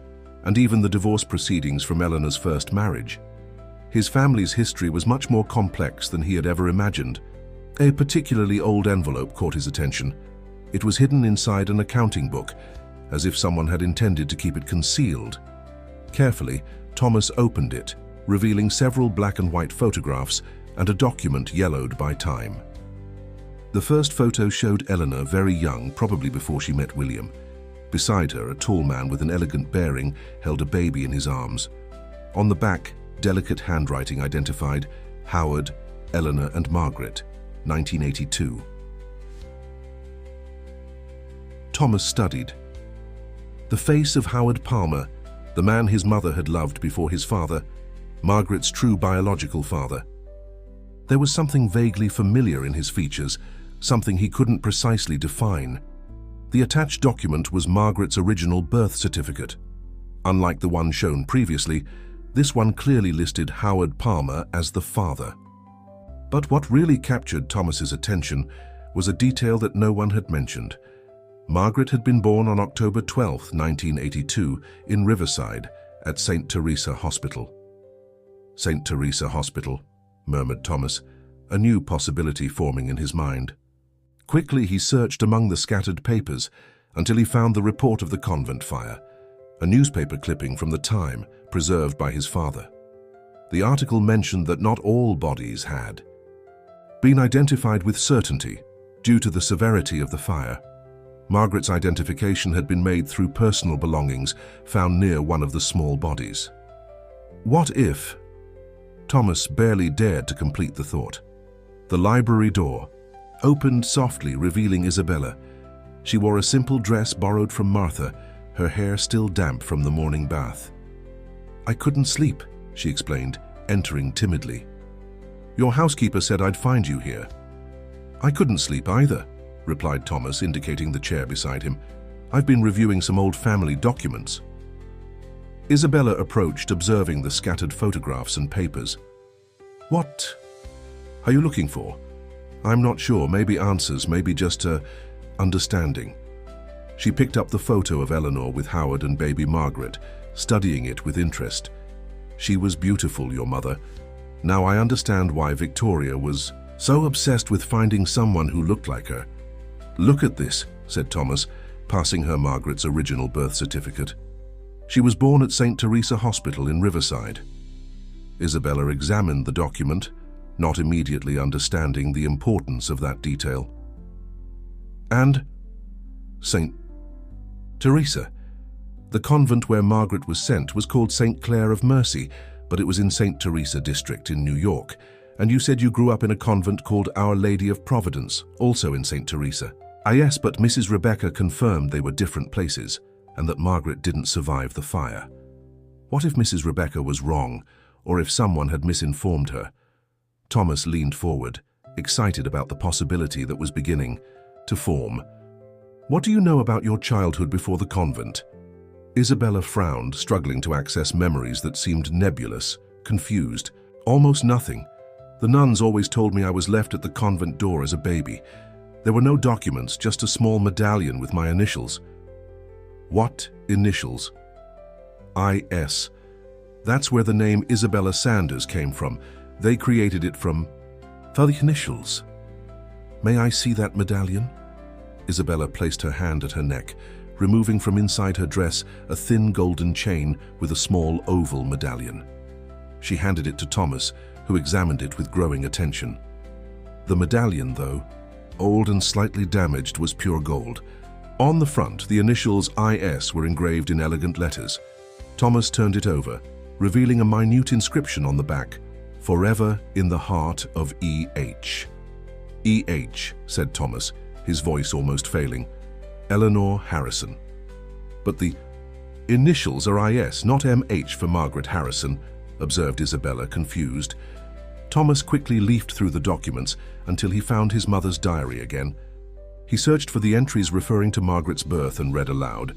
and even the divorce proceedings from Eleanor's first marriage. His family's history was much more complex than he had ever imagined. A particularly old envelope caught his attention. It was hidden inside an accounting book, as if someone had intended to keep it concealed. Carefully, Thomas opened it, revealing several black and white photographs and a document yellowed by time. The first photo showed Eleanor very young, probably before she met William. Beside her, a tall man with an elegant bearing held a baby in his arms. On the back, delicate handwriting identified Howard, Eleanor, and Margaret, 1982. Thomas studied. The face of Howard Palmer, the man his mother had loved before his father, Margaret's true biological father. There was something vaguely familiar in his features, something he couldn't precisely define. The attached document was Margaret's original birth certificate. Unlike the one shown previously, this one clearly listed Howard Palmer as the father. But what really captured Thomas's attention was a detail that no one had mentioned. Margaret had been born on October 12, 1982, in Riverside at St. Teresa Hospital. St. Teresa Hospital, murmured Thomas, a new possibility forming in his mind. Quickly he searched among the scattered papers until he found the report of the convent fire, a newspaper clipping from the time preserved by his father. The article mentioned that not all bodies had been identified with certainty due to the severity of the fire. Margaret's identification had been made through personal belongings found near one of the small bodies. What if? Thomas barely dared to complete the thought. The library door opened softly, revealing Isabella. She wore a simple dress borrowed from Martha, her hair still damp from the morning bath. "I couldn't sleep," she explained, entering timidly. "Your housekeeper said I'd find you here." "I couldn't sleep either," replied Thomas, indicating the chair beside him. "I've been reviewing some old family documents." Isabella approached, observing the scattered photographs and papers. "What are you looking for?" "I'm not sure. Maybe answers, maybe just understanding." She picked up the photo of Eleanor with Howard and baby Margaret, studying it with interest. "She was beautiful, your mother. Now I understand why Victoria was so obsessed with finding someone who looked like her." "Look at this," said Thomas, passing her Margaret's original birth certificate. "She was born at St. Teresa Hospital in Riverside." Isabella examined the document, not immediately understanding the importance of that detail. "And St. Teresa. The convent where Margaret was sent was called St. Clare of Mercy, but it was in St. Teresa district in New York, and you said you grew up in a convent called Our Lady of Providence, also in St. Teresa. Yes, but Mrs. Rebecca confirmed they were different places, and that Margaret didn't survive the fire. What if Mrs. Rebecca was wrong, or if someone had misinformed her? Thomas leaned forward, excited about the possibility that was beginning to form. What do you know about your childhood before the convent? Isabella frowned, struggling to access memories that seemed nebulous, confused. Almost nothing. The nuns always told me I was left at the convent door as a baby. There were no documents, just a small medallion with my initials. What initials? I.S. That's where the name Isabella Sanders came from. They created it from the initials. May I see that medallion? Isabella placed her hand at her neck, removing from inside her dress a thin golden chain with a small oval medallion. She handed it to Thomas, who examined it with growing attention. The medallion, though, old and slightly damaged, was pure gold. On the front, the initials I.S. were engraved in elegant letters. Thomas turned it over, revealing a minute inscription on the back, "Forever in the heart of E.H." "E.H.," said Thomas, his voice almost failing. "Eleanor Harrison." "But the initials are I.S., not M.H. for Margaret Harrison," observed Isabella, confused. Thomas quickly leafed through the documents until he found his mother's diary again. He searched for the entries referring to Margaret's birth and read aloud.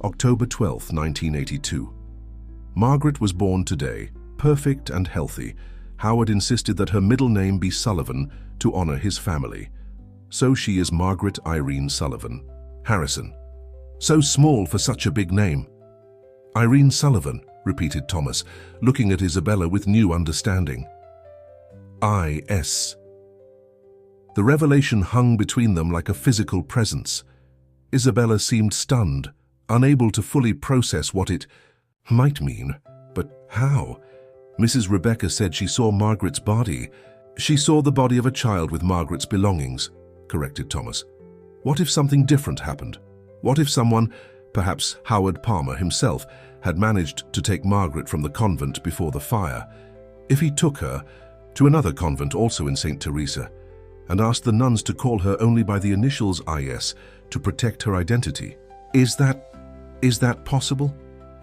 October 12, 1982. Margaret was born today, perfect and healthy. Howard insisted that her middle name be Sullivan to honor his family. So she is Margaret Irene Sullivan. Harrison. So small for such a big name. Irene Sullivan, repeated Thomas, looking at Isabella with new understanding. I.S. The revelation hung between them like a physical presence. Isabella seemed stunned, unable to fully process what it might mean. But how? Mrs. Rebecca said she saw Margaret's body. She saw the body of a child with Margaret's belongings, corrected Thomas. What if something different happened? What if someone, perhaps Howard Palmer himself, had managed to take Margaret from the convent before the fire? If he took her to another convent also in St. Teresa and asked the nuns to call her only by the initials I.S. to protect her identity? Is that possible?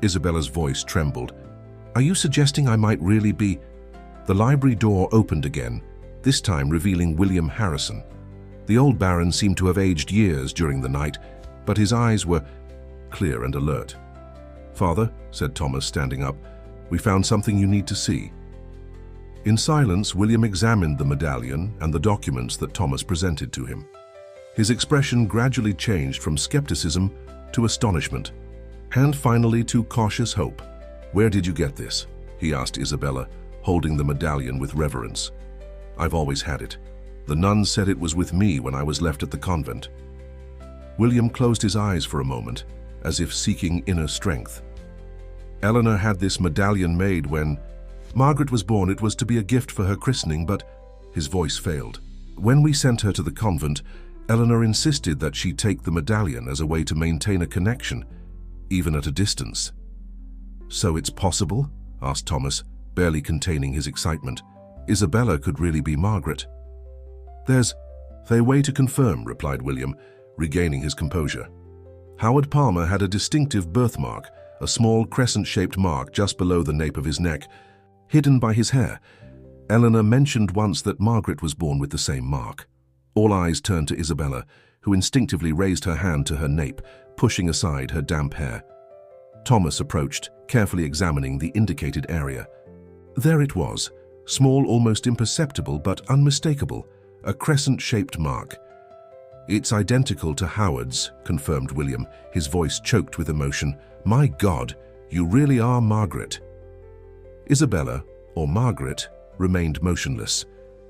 Isabella's voice trembled. Are you suggesting I might really be? The library door opened again, this time revealing William Harrison. The old baron seemed to have aged years during the night, but his eyes were clear and alert. Father, said Thomas, standing up, we found something you need to see. In silence, William examined the medallion and the documents that Thomas presented to him. His expression gradually changed from skepticism to astonishment, and finally to cautious hope. Where did you get this? He asked Isabella, holding the medallion with reverence. I've always had it. The nuns said it was with me when I was left at the convent. William closed his eyes for a moment, as if seeking inner strength. Eleanor had this medallion made when Margaret was born. It was to be a gift for her christening, but his voice failed. When we sent her to the convent, Eleanor insisted that she take the medallion as a way to maintain a connection, even at a distance. So it's possible? Asked Thomas, barely containing his excitement. Isabella could really be Margaret. There's a way to confirm, replied William, regaining his composure. Howard Palmer had a distinctive birthmark, a small crescent-shaped mark just below the nape of his neck, hidden by his hair. Eleanor mentioned once that Margaret was born with the same mark. All eyes turned to Isabella, who instinctively raised her hand to her nape, pushing aside her damp hair. Thomas approached, carefully examining the indicated area. There it was, small, almost imperceptible, but unmistakable, a crescent-shaped mark. It's identical to Howard's, confirmed William, his voice choked with emotion. My God, you really are Margaret. Isabella, or Margaret, remained motionless,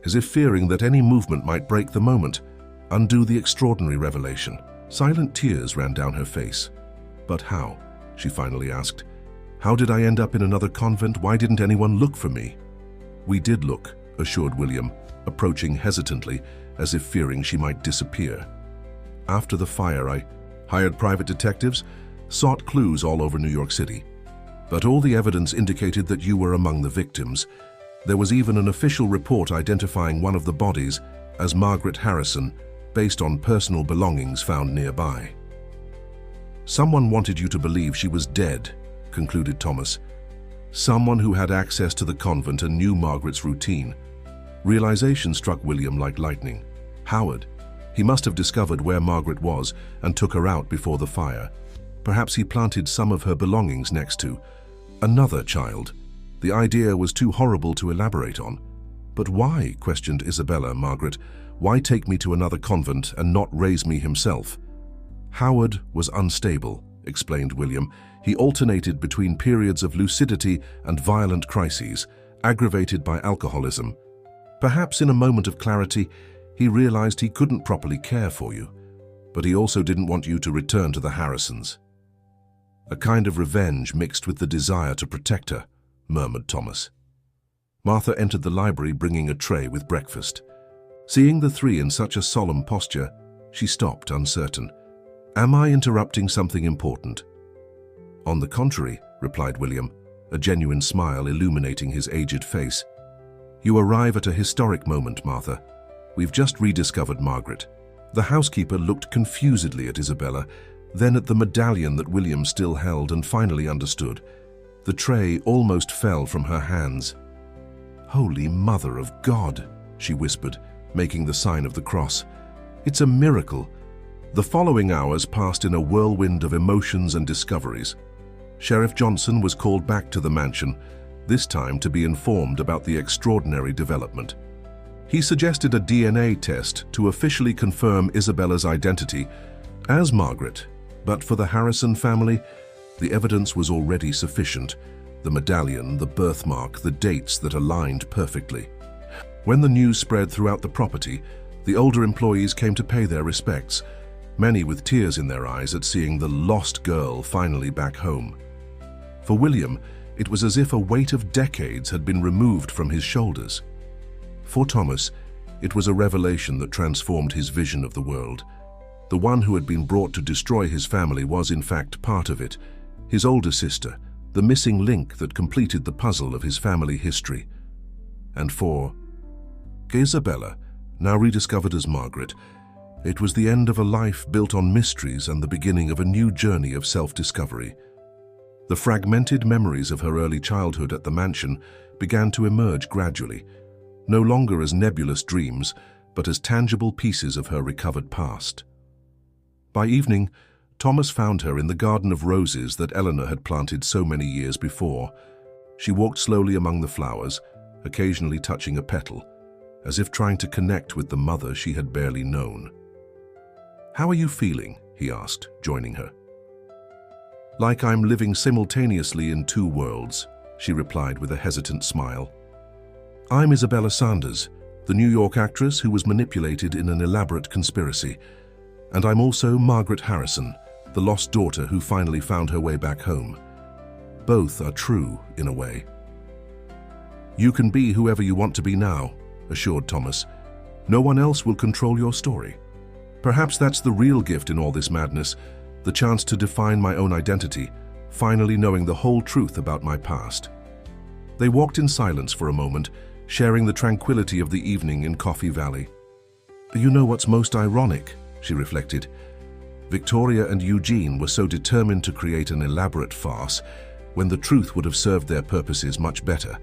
as if fearing that any movement might break the moment, undo the extraordinary revelation. Silent tears ran down her face. But how? She finally asked. How did I end up in another convent? Why didn't anyone look for me? We did look, assured William, approaching hesitantly, as if fearing she might disappear. After the fire, I hired private detectives, sought clues all over New York City. But all the evidence indicated that you were among the victims. There was even an official report identifying one of the bodies as Margaret Harrison, based on personal belongings found nearby. Someone wanted you to believe she was dead, concluded Thomas. Someone who had access to the convent and knew Margaret's routine. Realization struck William like lightning. Howard. He must have discovered where Margaret was and took her out before the fire. Perhaps he planted some of her belongings next to another child. The idea was too horrible to elaborate on. But why, questioned Isabella Margaret, why take me to another convent and not raise me himself? Howard was unstable, explained William. He alternated between periods of lucidity and violent crises, aggravated by alcoholism. Perhaps in a moment of clarity, he realized he couldn't properly care for you, but he also didn't want you to return to the Harrisons. A kind of revenge mixed with the desire to protect her, murmured Thomas. Martha entered the library bringing a tray with breakfast. Seeing the three in such a solemn posture, she stopped, uncertain. Am I interrupting something important? On the contrary, replied William, a genuine smile illuminating his aged face. You arrive at a historic moment, Martha. We've just rediscovered Margaret. The housekeeper looked confusedly at Isabella, then at the medallion that William still held and finally understood. The tray almost fell from her hands. Holy Mother of God, she whispered, making the sign of the cross. It's a miracle. The following hours passed in a whirlwind of emotions and discoveries. Sheriff Johnson was called back to the mansion, this time to be informed about the extraordinary development. He suggested a DNA test to officially confirm Isabella's identity as Margaret, but for the Harrison family, the evidence was already sufficient. The medallion, the birthmark, the dates that aligned perfectly. When the news spread throughout the property, the older employees came to pay their respects, many with tears in their eyes at seeing the lost girl finally back home. For William, it was as if a weight of decades had been removed from his shoulders. For Thomas, it was a revelation that transformed his vision of the world. The one who had been brought to destroy his family was in fact part of it, his older sister, the missing link that completed the puzzle of his family history. And for Isabella, now rediscovered as Margaret, it was the end of a life built on mysteries and the beginning of a new journey of self-discovery. The fragmented memories of her early childhood at the mansion began to emerge gradually, no longer as nebulous dreams, but as tangible pieces of her recovered past. By evening, Thomas found her in the garden of roses that Eleanor had planted so many years before. She walked slowly among the flowers, occasionally touching a petal, as if trying to connect with the mother she had barely known. "How are you feeling?" he asked, joining her. "Like I'm living simultaneously in two worlds," she replied with a hesitant smile. "I'm Isabella Sanders, the New York actress who was manipulated in an elaborate conspiracy. And I'm also Margaret Harrison, the lost daughter who finally found her way back home. Both are true, in a way." "You can be whoever you want to be now," assured Thomas. "No one else will control your story. Perhaps that's the real gift in all this madness, the chance to define my own identity, finally knowing the whole truth about my past." They walked in silence for a moment, sharing the tranquility of the evening in Coffee Valley. "You know what's most ironic?" she reflected. "Victoria and Eugene were so determined to create an elaborate farce when the truth would have served their purposes much better,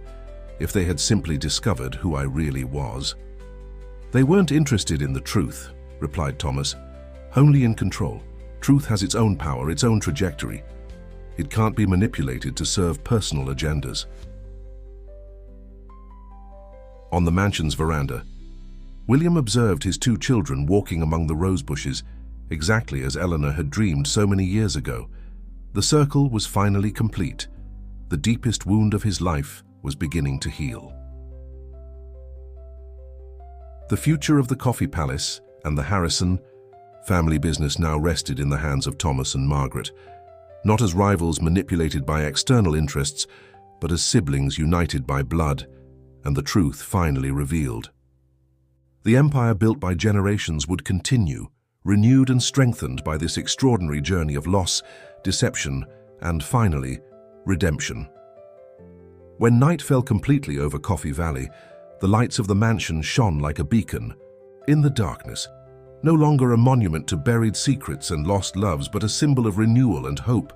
if they had simply discovered who I really was." "They weren't interested in the truth," replied Thomas. "Only in control. Truth has its own power, its own trajectory. It can't be manipulated to serve personal agendas." On the mansion's veranda, William observed his two children walking among the rose bushes, exactly as Eleanor had dreamed so many years ago. The circle was finally complete. The deepest wound of his life was beginning to heal. The future of the Coffee Palace and the Harrison family business now rested in the hands of Thomas and Margaret, not as rivals manipulated by external interests, but as siblings united by blood, and the truth finally revealed. The empire built by generations would continue, renewed and strengthened by this extraordinary journey of loss, deception, and finally, Redemption. When night fell completely over Coffee Valley, the lights of the mansion shone like a beacon. In the darkness, no longer a monument to buried secrets and lost loves, but a symbol of renewal and hope.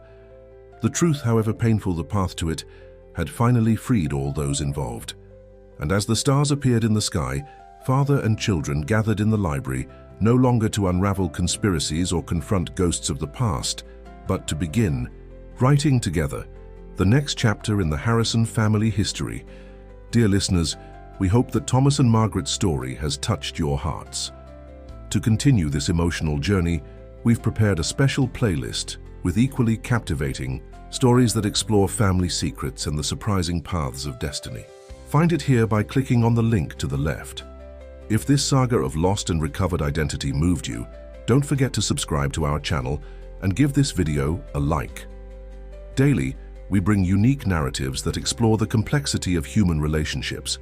The truth, however painful the path to it, had finally freed all those involved. And as the stars appeared in the sky, father and children gathered in the library, no longer to unravel conspiracies or confront ghosts of the past, but to begin writing together the next chapter in the Harrison family history. Dear listeners, we hope that Thomas and Margaret's story has touched your hearts. To continue this emotional journey, we've prepared a special playlist with equally captivating stories that explore family secrets and the surprising paths of destiny. Find it here by clicking on the link to the left. If this saga of lost and recovered identity moved you, don't forget to subscribe to our channel and give this video a like. Daily, we bring unique narratives that explore the complexity of human relationships,